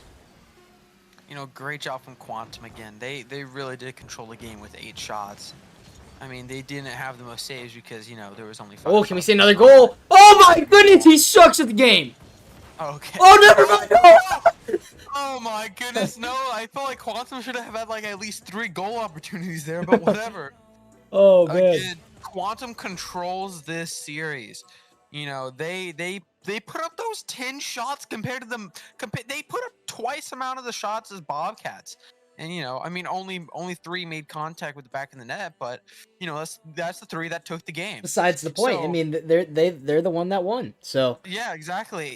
You know, great job from Quantum again. They really did control the game with 8 shots. I mean, they didn't have the most saves because, you know, there was only 5 Oh, can we shots see per another shot. goal? Oh my goodness, he sucks at the game. Okay. Oh, never mind. No. Oh my goodness, no. I felt like Quantum should have had like at least 3 goal opportunities there, but whatever. Oh, man. Again, Quantum controls this series. You know, they put up those 10 shots compared to them. They put up twice amount of the shots as Bobcats. And you know, I mean, only 3 made contact with the back of the net, but you know, that's the 3 that took the game. Besides the point, I So, mean, they're the one that won. So yeah, exactly.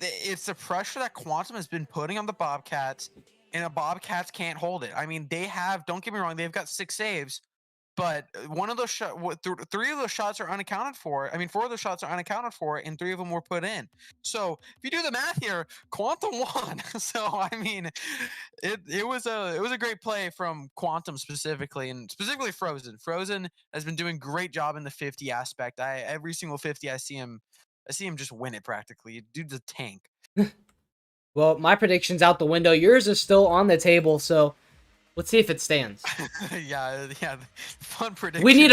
It's the pressure that Quantum has been putting on the Bobcats, and the Bobcats can't hold it. I mean, they have. Don't get me wrong, they've got 6 saves, but one of those 3 of those shots are unaccounted for. I mean, 4 of those shots are unaccounted for, and 3 of them were put in. So if you do the math here, Quantum won. So I mean, it was a great play from Quantum specifically, and specifically Frozen. Frozen has been doing great job in the 50 aspect. Every single 50 I see him just win it practically. Dude's a tank. well, my prediction's out the window. Yours is still on the table, so let's see if it stands. Yeah. Fun prediction. We need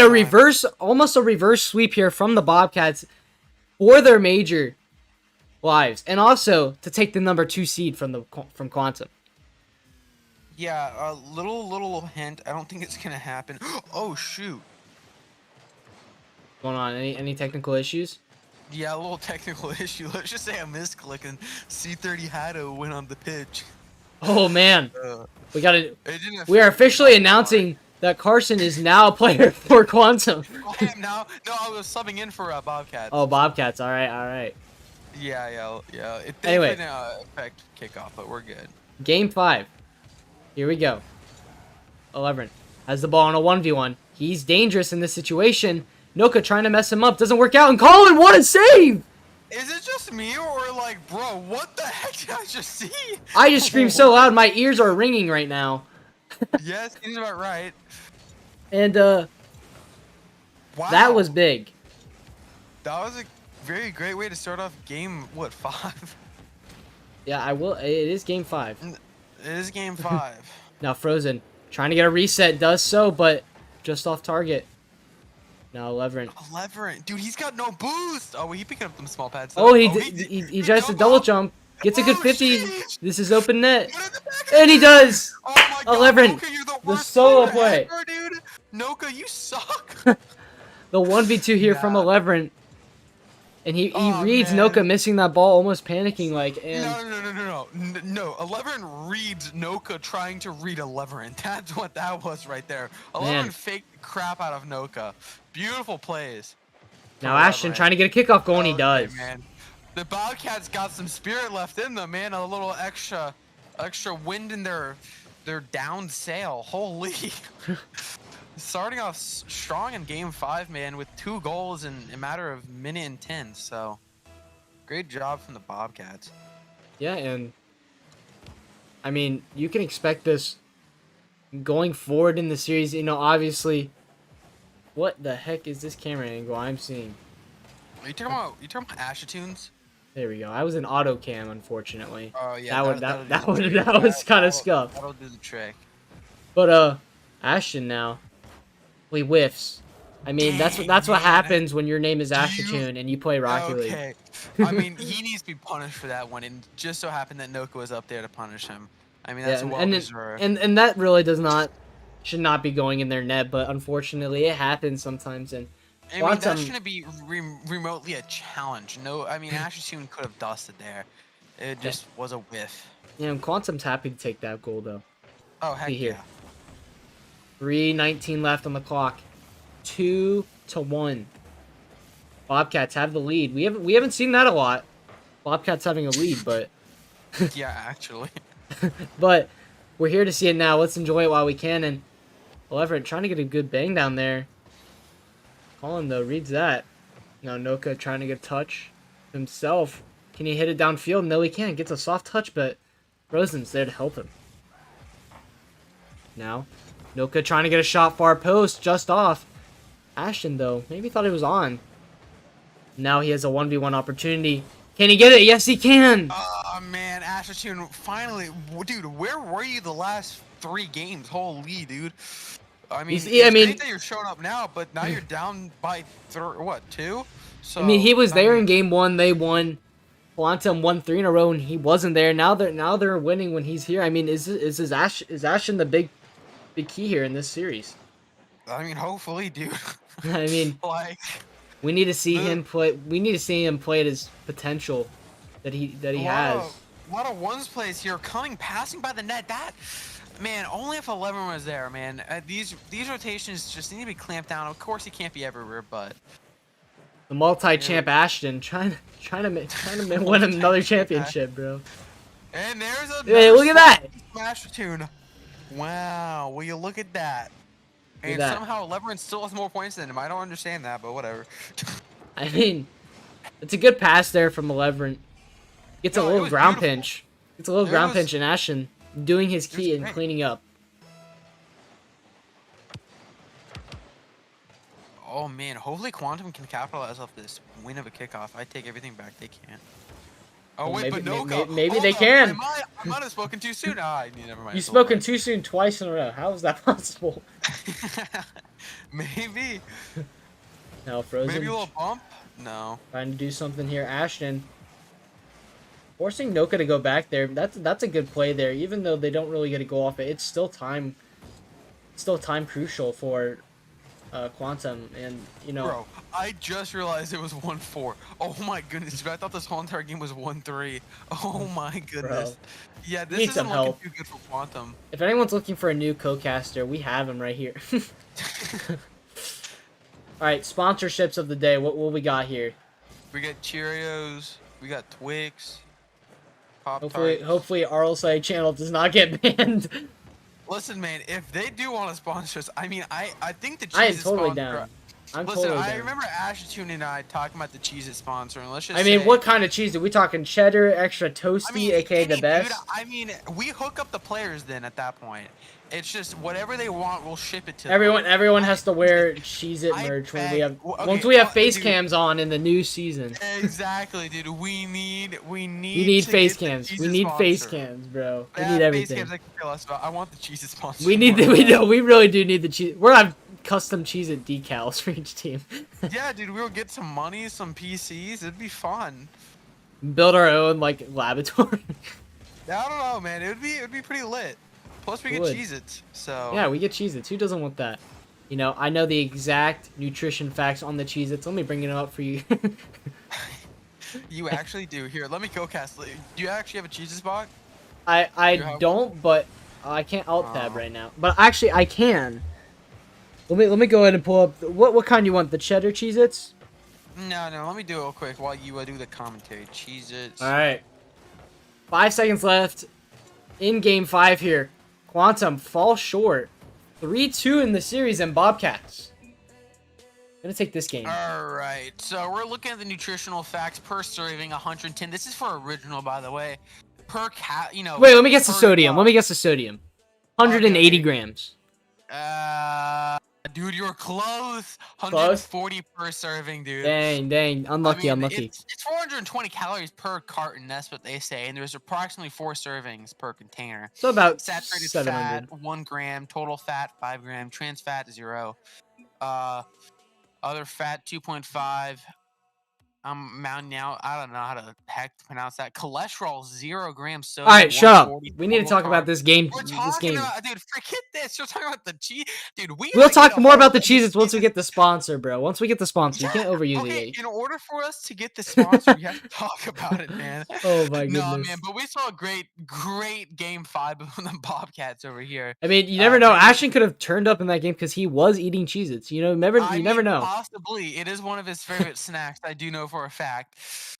almost a reverse sweep here from the Bobcats for their major lives, and also to take the number 2 seed from Quantum. Yeah, a little hint. I don't think it's gonna happen. Oh shoot. Going on? Any technical issues? Yeah, a little technical issue. Let's just say I misclick and C30 Hado went on the pitch. Oh man, we got to. It didn't We are affect me officially by far. announcing that Carson is now a player for Quantum. I am now. No, I was subbing in for Bobcats. Oh, Bobcats. All right. Yeah. It Anyway. didn't affect kickoff, but we're good. Game 5. Here we go. 11 has the ball on a 1v1. He's dangerous in this situation. Noka trying to mess him up. Doesn't work out. And Colin, what a save! Is it just me or like, bro? What the heck did I just see? I just screamed so loud. My ears are ringing right now. Yes, he's about right. And, Wow. that was big. That was a very great way to start off game, what, 5? Yeah, I will. It is game 5. It is game 5. Now Frozen trying to get a reset. Does so, but just off target. Now 11. 11. Dude, he's got no boost. Oh, he picking up them small pads. Oh, though. he tries to double jump. Gets a good Oh, 50. sheesh. This is open net. Put it in the back. And he does. Oh my god, 11. Noka, you're the The worst solo player play. ever, dude. Noka, you suck. The 1v2 here from Yeah. 11. And he Oh, reads man. Noka missing that ball, almost panicking like, and No. 11 reads Noka trying to read 11. That's what that was right there. 11 Man. faked the crap out of Noka. Beautiful plays. now from Ashton 11. trying to get a kickoff goal, and he Okay, does. Man. The Bobcats got some spirit left in them, man. A little extra wind in their down sail. Holy. Starting off strong in game 5, man, with 2 goals in a matter of minute and 10. So, great job from the Bobcats. Yeah, and I mean, you can expect this going forward in the series. You know, obviously, what the heck is this camera angle I'm seeing? Are you talking about Ashitunes? There we go. I was in auto cam, unfortunately. Oh yeah, That was kind of scuffed. That'll do the trick. But Ashton now, he whiffs. I mean, that's what Man. happens when your name is Ashton and you play Rocket League. Okay. I mean, he needs to be punished for that one, and just so happened that Noka was up there to punish him. I mean, that's well deserved. And that really should not be going in their net, but unfortunately it happens sometimes. And I mean, that Quantum, shouldn't be remotely a challenge. No, I mean, Asher could have dusted there. It eh, just was a whiff. Quantum's happy to take that goal though. Oh, See heck here, yeah. 3:19 left on the clock, 2-1. Bobcats have the lead. We haven't seen that a lot. Bobcats having a lead, but Yeah, actually. but we're here to see it now. Let's enjoy it while we can. And Everett trying to get a good bang down there. Colin though reads that. Now Noka trying to get a touch himself. Can he hit it downfield? No, he can't. Gets a soft touch, but Frozen's there to help him. Now, Noka trying to get a shot far post, just off. Ashton, though, maybe thought it was on. Now he has a 1v1 opportunity. Can he get it? Yes, he can! Oh, man, Asher finally. Dude, where were you the last 3 games? Holy, dude. I mean, I it's great mean, that you're showing up now, but now you're down by, what, 2? he So, was I there mean, in game 1. They won. Quantum won 3 in a row, and he wasn't there. Now they're winning when he's here. I mean, is Ashton the big key here in this series? hopefully, dude. I mean, Like, we need to see the him play. We need to see him play at his potential that a he lot of has. ones plays here coming, passing by the net. That man, only if 11 was there, man. These rotations just need to be clamped down. Of course, he can't be everywhere, but The you know, multi-champ Ashton trying to win another championship, bro. and there's Hey, another look at that! smash tune. Wow, will you look at that? Look at And that. somehow 11 still has more points than him. I don't understand that, but whatever. I mean, it's a good pass there from 11. Gets a No, it little was ground beautiful. pinch. Gets a little It ground was pinch, and Ashton doing his it was key and great. cleaning up. Oh man, hopefully Quantum can capitalize off this win of a kickoff. I take everything back. They can't. Oh Well, wait, maybe but Noka. maybe Hold they up. can. I might have spoken too soon. Ah, never mind. You've It's a little spoken too soon twice in a row. How is that possible? late. Maybe. Now Maybe a Frozen little bump. No. trying to do something here. Ashton forcing Noka to go back there. That's a good play there. Even though they don't really get a goal off it, it's still time. Still time crucial for Quantum, and Bro, I just realized it was 1-4. Oh my goodness, dude. I thought this whole entire game was 1-3. Oh my bro, goodness. Yeah, we this need some isn't looking help. too good for Quantum. If anyone's looking for a new co-caster, we have him right here. All right, sponsorships of the day. What we got here? We got Cheerios. We got Twix. Pop Hopefully, Tarts. our LSI channel does not get banned. Listen, man, if they do want to sponsor us, I think the I am Cheez-It totally sponsor. down. I'm Listen, totally I down. remember Ashtune and I talking about the Cheez-It sponsor, and let's I just mean, say, what kind of cheese? Are we talking cheddar, extra toasty, aka the any dude. best? We hook up the players then at that point. It's just whatever they want, we'll ship it to them. Everyone I, has to wear Cheez-It I merch when we beg. have Okay, once we have face dude. cams on in the new season. Exactly, dude. We We need need to face get the cams. We Cheez-It need face sponsor. cams, bro. We need Yeah, face everything. cams I can care less about. I want the Cheez-It sponsor. We need more than that. we really do need the cheese. We're gonna have custom Cheez-It decals for each team. Yeah, dude, we'll get some money, some PCs. It'd be fun. Build our own like laboratory. I don't know, man. It'd be pretty lit. Plus, we get Would. Cheez-Its. So Yeah, we get Cheez-Its. Who doesn't want that? I know the exact nutrition facts on the Cheez-Its. Let me bring it up for you. you actually do. Here, let me go cast. Do you actually have a Cheez-Its box? I You have don't, but I can't alt tab Oh. right now. But actually, I can. Let me go ahead and pull up. What kind you want? The cheddar Cheez-Its? No, let me do it real quick while you do the commentary. Cheez-Its. All right. 5 seconds left in game 5 here. Quantum falls short. 3-2 in the series, and Bobcats gonna take this game. All right, so we're looking at the nutritional facts per serving, 110. This is for original, by the way. Per cat, Wait, let me guess the per, sodium. Let me guess the sodium. 180 okay. grams. Dude, you're close. Close? 140 per serving, dude. Dang. Unlucky, unlucky. It's 420 calories per carton. That's what they say, and there's approximately 4 servings per container. So about Saturated 700. fat, 1 gram. Total fat, 5 gram. Trans fat, 0. Other fat, 2.5. Now I don't know how to heck to pronounce that. Cholesterol 0 grams All right, sodium shut up. 140 We need to total talk about carbs. this game. We're This talking game. about, dude. Forget this. We're talking about the cheese, dude. We We'll gotta get talk a more hold about the of the cheeses once we season. get the sponsor, bro. Once we get the sponsor, you can't overuse Okay, it. in order for us to get the sponsor, we have to talk about it, man. Oh my No, man, goodness. but we saw a great game 5 of the Bobcats over here. I mean, you never know. Really, Ashton could have turned up in that game because he was eating Cheez-Its. I You never mean, know. possibly it is one of his favorite snacks. I do know for a fact.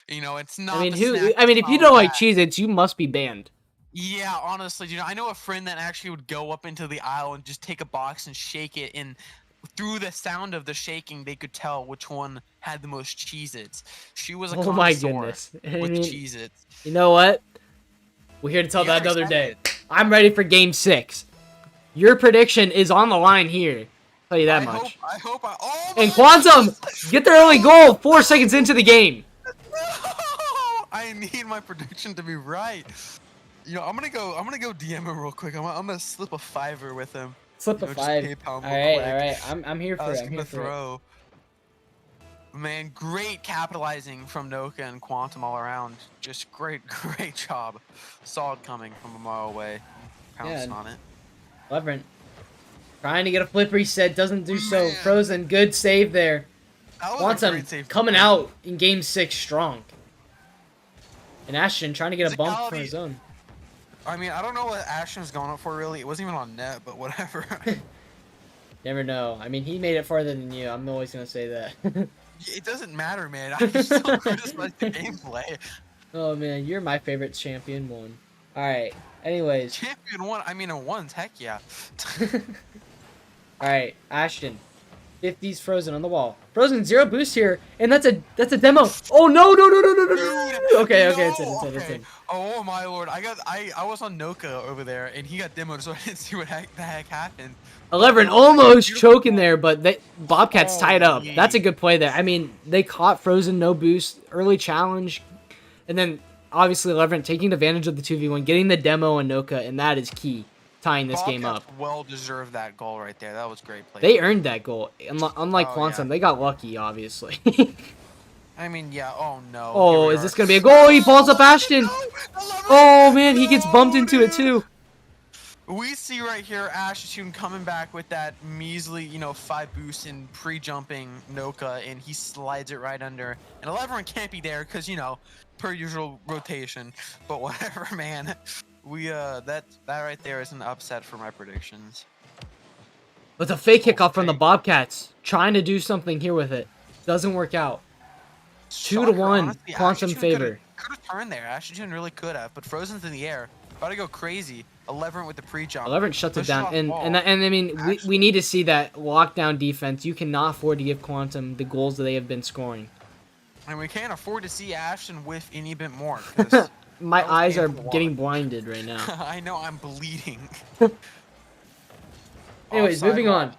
It's I not mean, the snack I that mean, if you smiles don't like back. Cheez-Its, you must be banned. Yeah, honestly, I know a friend that actually would go up into the aisle and just take a box and shake it, and through the sound of the shaking, they could tell which one had the most Cheez-Its. She was a Oh my connoisseur goodness. I with mean, Cheez-Its. you know what? We're here to tell Yeah, that I'm another day. excited. I'm ready for Game 6. Your prediction is on the line here. I'll tell you that much. Oh And my Quantum, goodness! get the early goal 4 seconds into the game. No! I need my prediction to be right. I'm gonna go DM him real quick. I'm gonna slip a fiver with him. Slip a Just 5. PayPal him All real right, quick. all right. I'm here for it. Ask I'm him here to for it. throw. Man, great capitalizing from Noka and Quantum all around. Just great job. Saw it coming from a mile away. Pounced Yeah. on it. Leverant trying to get a flip reset, doesn't do so. Man. Frozen, good save there. That was a Quantum great save. coming out in Game 6 strong. And Ashton trying to get a bump for his own. I mean, I don't know what Ashton's going up for really. It wasn't even on net, but whatever. Never know. I mean, he made it farther than you. I'm always going to say that. It doesn't matter, man. I can still criticize the gameplay. Oh, man. You're my favorite champion one. All right. Anyways. Champion one. I mean, a one's heck yeah. All right. Ashton. 50's Frozen on the wall. Frozen 0 boost here, and that's a demo. Oh no. Dude, Okay, no, it's in. Oh my lord, I was on Noka over there, and he got demoed, so I didn't see what the heck happened. 11 almost choking there, but Bobcats tied up. yeah. That's a good play there. I mean, they caught Frozen no boost, early challenge, and then obviously 11 taking advantage of the 2v1, getting the demo and Noka, and that is key, tying this game up. Bobcats well deserved that goal right there. That was great play. They earned that goal. Unlike Oh, Quantum, yeah. they got lucky, obviously. I mean, yeah. Oh no. Oh, Here we is are. this gonna be a goal? He balls up Ashton. No, 11, Oh man, he gets bumped no, into it dude. too. We see right here Ashton coming back with that measly, 5 boost and pre-jumping Noka, and he slides it right under. And 11 can't be there because, per usual rotation. But whatever, man. We that right there is an upset for my predictions. But the fake kickoff from the Bobcats, trying to do something here with it, doesn't work out. 2-1, Honestly, Quantum Ashton favor. Could have turned there. Ashton really could have, but Frozen's in the air. About to go crazy. 11 with the pre-jump. 11 shuts it Pushes down, off the and ball. I mean we need to see that lockdown defense. You cannot afford to give Quantum the goals that they have been scoring. And we can't afford to see Ashton whiff any bit more. 'Cause My that was eyes are painful to getting watch. blinded right now. I know I'm bleeding. Anyways, Offside moving ball. on.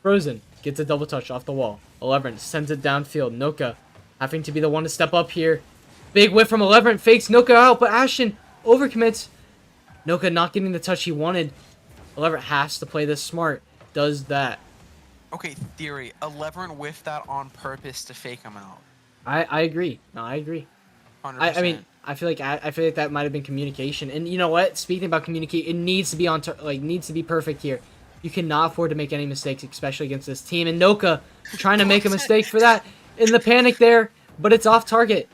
Frozen gets a double touch off the wall. 11 sends it downfield. Noka having to be the one to step up here. Big whip from 11, fakes Noka out, but Ashton overcommits. Noka not getting the touch he wanted. 11 has to play this smart. Does that. Okay, theory. 11 whiffed that on purpose to fake him out. I agree. No, I agree. 100%. I mean, I feel like that might have been communication. And you know what? Speaking about communicate, it needs to be needs to be perfect here. You cannot afford to make any mistakes, especially against this team. And Noka trying to make a mistake for that in the panic there, but it's off target.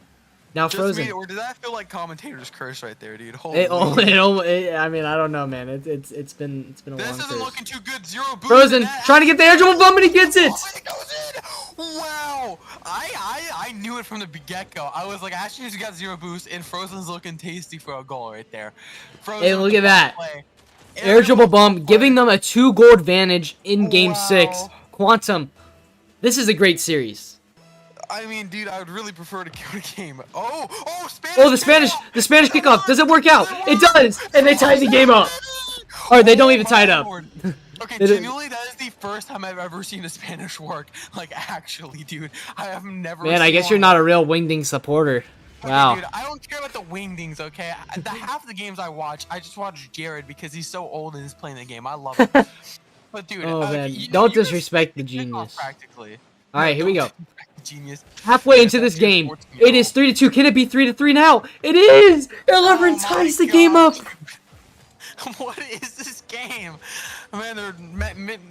Now Just Frozen. me, or did that feel like commentator's curse right there, dude? Holy. I mean, I don't know, man. It's been a long This isn't curse. looking too good. 0 boost. Frozen trying to get the edge of a bump, and he gets it. Oh, it goes in. Wow. I knew it from the get-go. I was like, Ashton's got 0 boost, and Frozen's looking tasty for a goal right there. Frozen Hey, with look the at that. play. Air dribble bump, giving them a 2-goal advantage in Game 6. Wow. Quantum, this is a great series. I mean, dude, I would really prefer to go to game. Oh, Spanish. Oh, the Spanish kickoff. Does it work out? It does, and they tie the game up. Or they don't even tie it up. Okay, They don't- genuinely, that is the first time I've ever seen a Spanish work. Like, actually, dude, I have never. Man, I seen guess you're one. not a real Wingding supporter. Okay, Wow. dude, I don't care about the wingdings, okay? The half of the games I watch, I just watch Jared because he's so old and he's playing the game. I love him. But dude, Oh, man. you Don't just disrespect the kick off genius. practically. All right, here we go. Genius. Halfway It's into this actually a game, 14-year-old. it is 3-2. Can it be 3-3 now? It is. Oh 11 my ties the game up. gosh. What is this game? Man, they're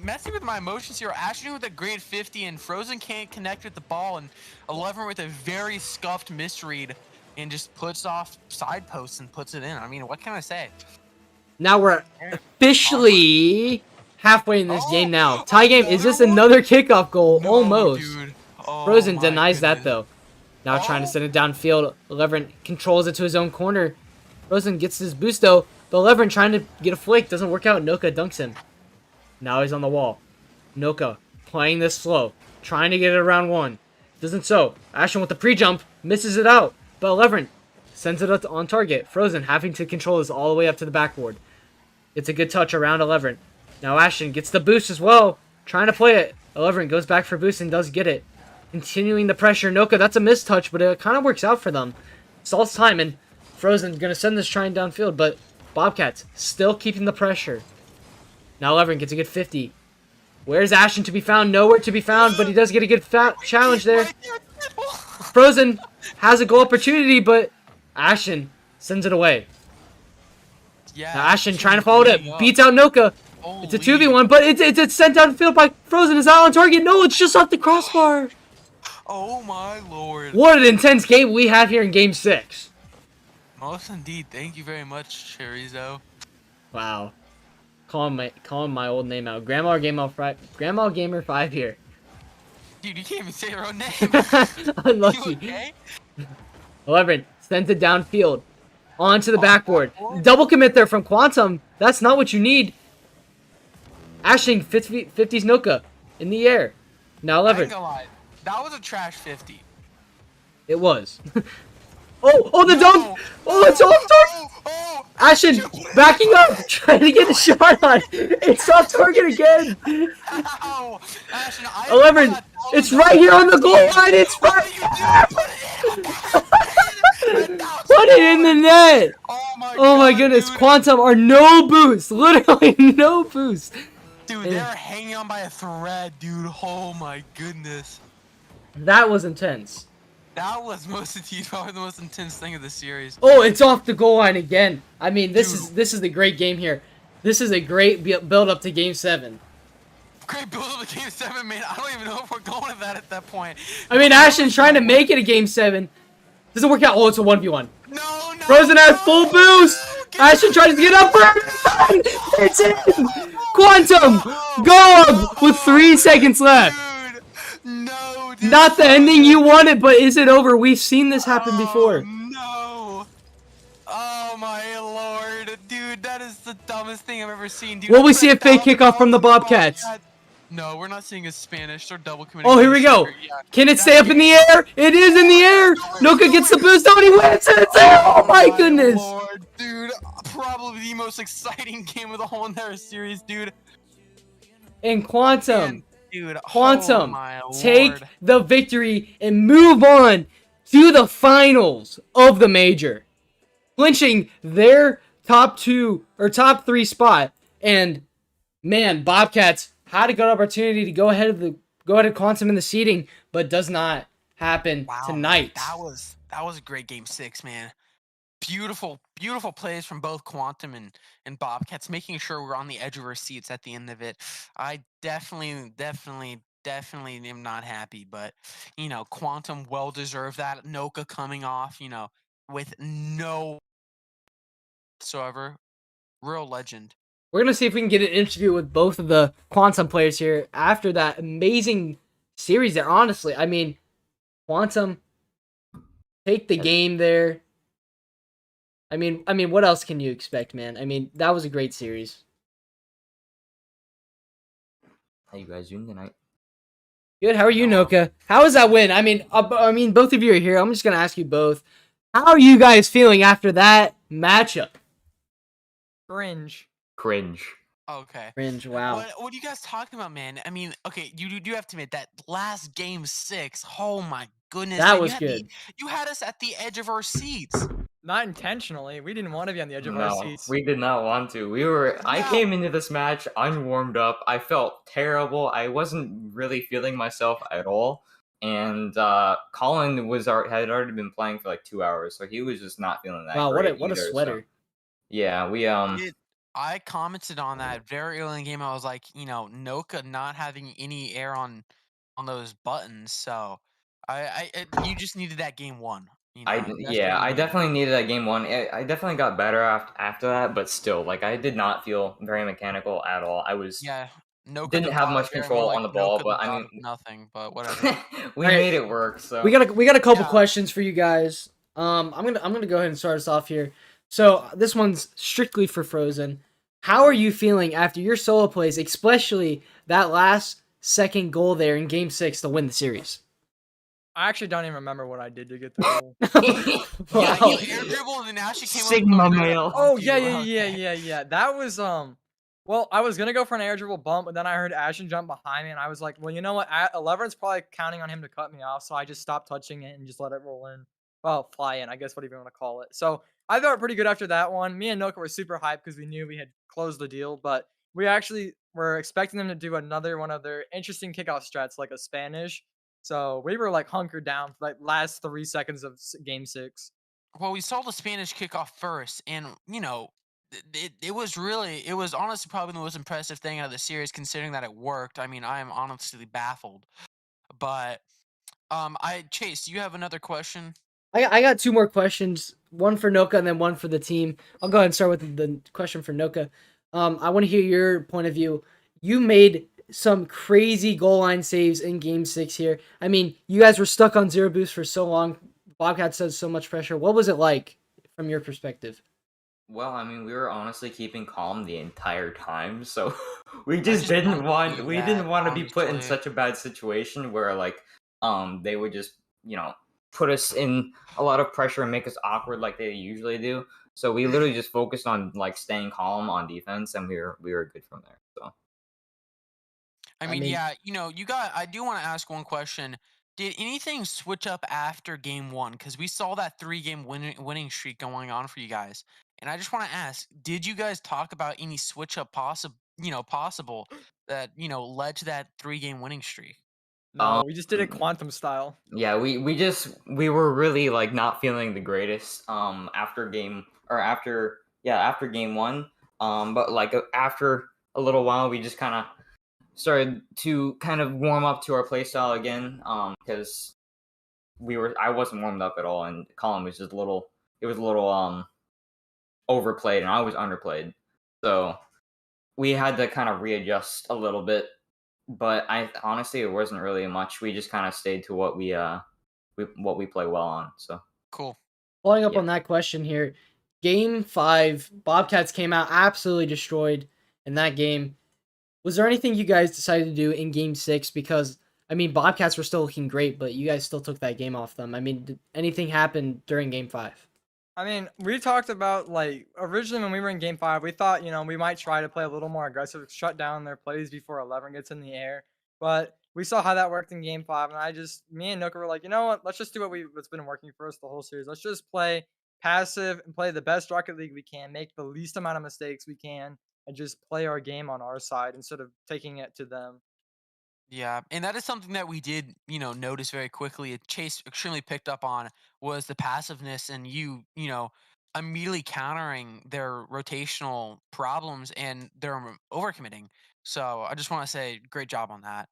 messing with my emotions here. Ashton with a grade 50 and Frozen can't connect with the ball, and 11 with a very scuffed misread and just puts off side posts and puts it in. I mean, what can I say? Now we're Awkward. officially halfway in this Oh, game now. Tie game. Is another this one? another kickoff goal? No, Almost. dude. Oh Frozen my denies that goodness. though. Now trying to Oh, send it downfield. 11 controls it to his own corner. Frozen gets his boost though. But 11 trying to get a flick. Doesn't work out. Noka dunks him. Now he's on the wall. Noka playing this slow. Trying to get it around one. Doesn't so. Ashton with the pre-jump. Misses it out. But 11 sends it up on target. Frozen having to control this all the way up to the backboard. It's a good touch around 11. Now Ashton gets the boost as well. Trying to play it. 11 goes back for boost and does get it. Continuing the pressure. Noka, that's a mistouch, but it kind of works out for them. Stalls time, and Frozen's going to send this trying downfield, but Bobcats still keeping the pressure. Now 11 gets a good 50. Where's Ashton to be found? Nowhere to be found, but he does get a good challenge there. Frozen has a goal opportunity, but Ashton sends it away. yeah. Now Ashton she's trying to follow it beating up. up. Beats out Noka. It's a Holy. 2v1, but it's sent downfield by Frozen. Is out on target. No, it's just off the crossbar. Oh my lord. What an intense game we have here in Game 6. Most indeed. Thank you very much, Chorizo. Wow. Calling my old name out. Grandma Gamer 5 here. Dude, you can't even say your own name. Unlucky. You okay? 11 sends it downfield. Onto the backboard. Double commit there from Quantum. That's not what you need. Ashton 50's Noka in the air. Now I 11. ain't gonna lie. That was a trash 50. It was. oh, the No, dunk! Oh, it's off target! Oh, Ashton backing up, trying to get a shot on. It's off target again. ow. Ashton, 11. It's right here on the goal line. It's right here. Put it in the net. Oh my goodness. Dude. Quantum are no boost. Literally no boost. Dude, they're hanging on by a thread, dude. Oh my goodness. That was intense. That was probably the most intense thing of the series. Oh, it's off the goal line again. I mean, this Dude. is the great game here. This is a great build up to Game 7. Great build up to Game 7, man. I don't even know if we're going to that at that point. I mean, Ashton's trying to make it a Game 7. Doesn't work out. Oh, it's a 1v1. No. Frozen has full boost. Ashton tries to get up. It's in. Quantum go up with 3 seconds left. Dude, no, dude. Not the ending you wanted, but is it over? We've seen this happen before. No. Oh my lord, dude, that is the dumbest thing I've ever seen. Dude, Will we see a fake kickoff from the Bobcats? No, we're not seeing a Spanish. They're double committing. Oh, here we go. Yeah. Can it stay up in the air? It is in the air. Noka gets the boost out and he wins it. It's there. Oh my goodness. Lord, dude, probably the most exciting game of the whole entire series, dude. And Quantum. Man, dude, oh Quantum, my take lord. the victory and move on to the finals of the major, clinching their top 3 spot. And man, Bobcats had a good opportunity to go ahead of Quantum in the seeding, but does not happen tonight. That was a great Game 6, man. Beautiful plays from both Quantum and Bobcats, making sure we're on the edge of our seats at the end of it. I definitely am not happy, but Quantum well deserved that. Noka coming off, with no whatsoever. Real legend. We're gonna see if we can get an interview with both of the Quantum players here after that amazing series there. Honestly, I mean, Quantum take the game there. I mean, what else can you expect, man? I mean, that was a great series. How you guys doing tonight? Good. How are you, Noka? How was that win? I mean, both of you are here. I'm just gonna ask you both. How are you guys feeling after that matchup? Cringe. Okay. Cringe. Wow. What are you guys talking about, man? I mean, okay, you do have to admit that last Game 6. Oh my goodness, That man, was good. You had us at the edge of our seats. Not intentionally. We didn't want to be on the edge of our No, seats. we did not want to. I came into this match unwarmed up. I felt terrible. I wasn't really feeling myself at all. and Colin had already been playing for like 2 hours, so he was just not feeling that Wow, great what a either. So sweater. yeah, we I commented on that very early in the game. I was like, Noka not having any air on those buttons. So you just needed that game one. That's what you I needed. definitely needed that game one. I definitely got better after that, but still, like I did not feel very mechanical at all. I was Yeah, Noka the didn't have God much Bear, more control like on the ball, Noka the but I God mean, of nothing. But whatever. we All right, made it work. So we got a couple Yeah. questions for you guys. I'm gonna go ahead and start us off here. So this one's strictly for Frozen. How are you feeling after your solo plays, especially that last second goal there in Game 6 to win the series? I actually don't even remember what I did to get the goal. Yeah, Wow. you air dribbled and now she came up Sigma with a male. Oh, bump yeah, you. yeah, yeah, Okay. yeah, yeah. That was, well, I was gonna go for an air dribble bump, but then I heard Ashton jump behind me, and I was like, well, you know what? Eleven's probably counting on him to cut me off, so I just stopped touching it and just let it roll in. Well, fly in, I guess, whatever you want to call it. So I felt pretty good after that one. Me and Noka were super hyped because we knew we had closed the deal, but we actually were expecting them to do another one of their interesting kickoff strats, like a Spanish. So we were like hunkered down for like last 3 seconds of game 6. Well, we saw the Spanish kickoff first, and it was honestly probably the most impressive thing out of the series, considering that it worked. I mean, I am honestly baffled. But I Chase, do you have another question? I got two more questions, one for Noka and then one for the team. I'll go ahead and start with the question for Noka. I want to hear your point of view. You made some crazy goal line saves in Game 6 here. I mean, you guys were stuck on zero boost for so long. Bobcats says so much pressure. What was it like from your perspective? Well, I mean, we were honestly keeping calm the entire time, so we just just didn't wanted to want see we that, didn't want to be put in honestly. such a bad situation where like they would just, put us in a lot of pressure and make us awkward like they usually do. So we literally just focused on like staying calm on defense, and we were good from there. So I I mean, mean, yeah, I do want to ask one question. Did anything switch up after game one? Because we saw that 3 game winning streak going on for you guys. And I just want to ask, did you guys talk about any switch up possible that, led to that 3 game winning streak? No, um we just did it quantum style. yeah, we were really like not feeling the greatest after after game 1. But like after a little while we just kind of started to kind of warm up to our play style again, because I wasn't warmed up at all, and Colin was just a little it was a little overplayed and I was underplayed. So we had to kind of readjust a little bit, but I honestly it wasn't really much. We just kind of stayed to what we play well on. So Cool. following up yeah. on that question here, Game 5, Bobcats came out absolutely destroyed in that game. Was there anything you guys decided to do in Game 6? Because, I mean, Bobcats were still looking great, but you guys still took that game off them. I mean, did anything happen during Game 5? I mean, we talked about like originally when we were in game 5, we thought, we might try to play a little more aggressive, shut down their plays before 11 gets in the air. But we saw how that worked in game 5, and me and Nooka were like, you know what? Let's just do what's been working for us the whole series. Let's just play passive and play the best Rocket League we can, make the least amount of mistakes we can, and just play our game on our side instead of taking it to them. Yeah, and that is something that we did, notice very quickly. Chase extremely picked up on was the passiveness and immediately countering their rotational problems and their overcommitting. So I just want to say, great job on that.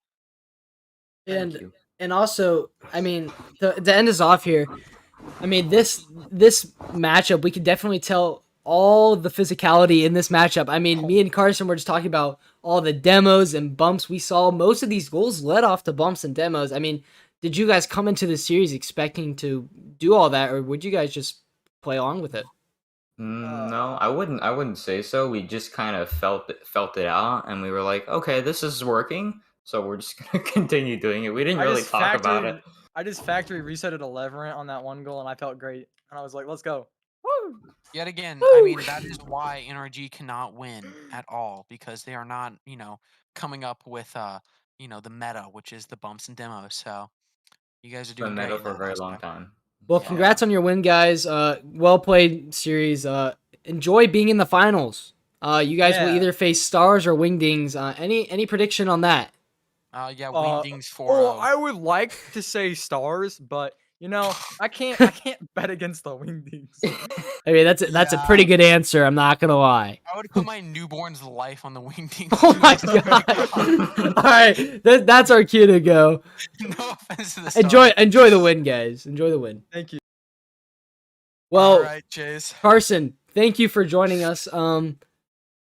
Thank And you. and also, I mean, the end is off here. I mean, this matchup, we could definitely tell all the physicality in this matchup. I mean, me and Carson were just talking about all the demos and bumps we saw. Most of these goals led off to bumps and demos. I mean, did you guys come into the series expecting to do all that, or would you guys just play along with it? No, I wouldn't say so. We just kind of felt it out, and we were like, okay, this is working, so we're just gonna continue doing it. We didn't I really just talk about it. factory I just factory resetted 11 on that one goal, and I felt great. And I was like, let's go. Woo! Yet again, I Woo! mean, that is why NRG cannot win at all because they are not, coming up with, the meta, which is the bumps and demos. So you guys are It's been doing meta great in for a that very long aspect. time. Well, Yeah. congrats on your win, guys. Well played series. Enjoy being in the finals. You guys will Yeah. either face Stars or Wingdings. Any prediction on that? Yeah, Uh, Wingdings oh, 4-0. I would like to say stars, but I can't bet against the Wingdings. I mean, that's a Yeah, pretty good answer. I'm not gonna lie. I would put my newborn's life on the Wingdings Oh my I swear to god! All right, that's our cue to go. No offense to the Enjoy, stars. enjoy the win, guys. Enjoy the win. Thank you. All Well, right, Chase. Carson, thank you for joining us.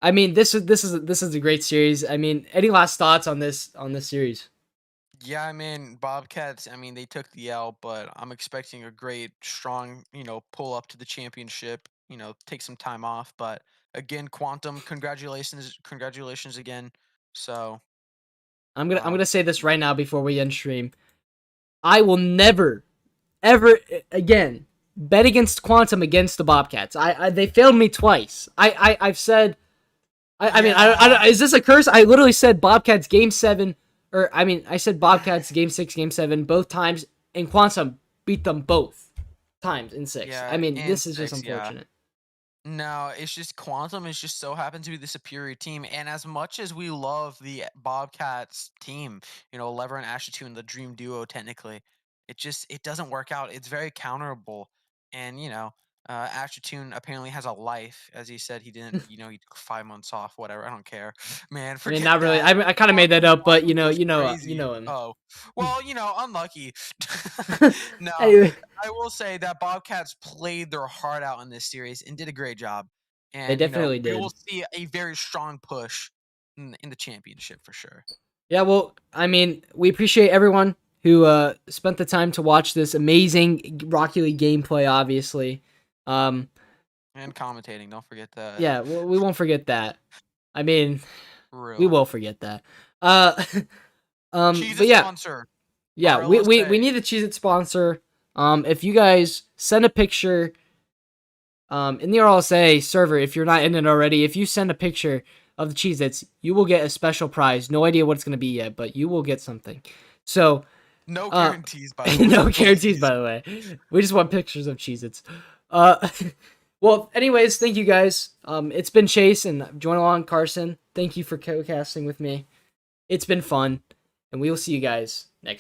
I mean, this is a great series. I mean, any last thoughts on this series? Yeah, I mean, Bobcats, I mean, they took the L, but I'm expecting a great, strong, pull up to the championship, take some time off. But again, Quantum, congratulations again. So, I'm gonna um, say this right now before we end stream. I will never, ever again bet against Quantum against the Bobcats. They failed me twice. I've said. I mean, yeah, is this a curse? I literally said Bobcats game 7, or I mean, I said Bobcats game 6, game 7 both times, and Quantum beat them both times in 6. I yeah, mean, and this is just 6, yeah. unfortunate. No, it's just Quantum is just so happens to be the superior team. And as much as we love the Bobcats team, Lever and Ashton, the dream duo, technically, it doesn't work out. It's very counterable. And Ashton apparently has a life, as he said he didn't. He took 5 months off, whatever. I don't care, man. I mean, Forget not really. that. I kind of made that up, but Quantum goes you crazy. know him. Oh, well, unlucky. No, Anyway, I will say that Bobcats played their heart out in this series and did a great job. they And definitely we will did. see a very strong push in the championship for sure. Yeah, well, I mean, we appreciate everyone who spent the time to watch this amazing Rocky League gameplay. Obviously, um, And commentating, don't forget that. yeah, we won't forget that. I mean, For we real. will forget that. Uh, Cheese but a yeah, sponsor. yeah, Our we LSA. need a Cheez It sponsor. If you guys send a picture, in the RLSA server, if you're not in it already, if you send a picture of the Cheez Its, you will get a special prize. No idea what it's gonna be yet, but you will get something. So, No uh, guarantees, by the way. no guarantees, Please. by the way. We just want pictures of Cheez Its. Uh, well, anyways, thank you guys. It's been Chase and join along Carson. Thank you for co-casting with me. It's been fun, and we will see you guys next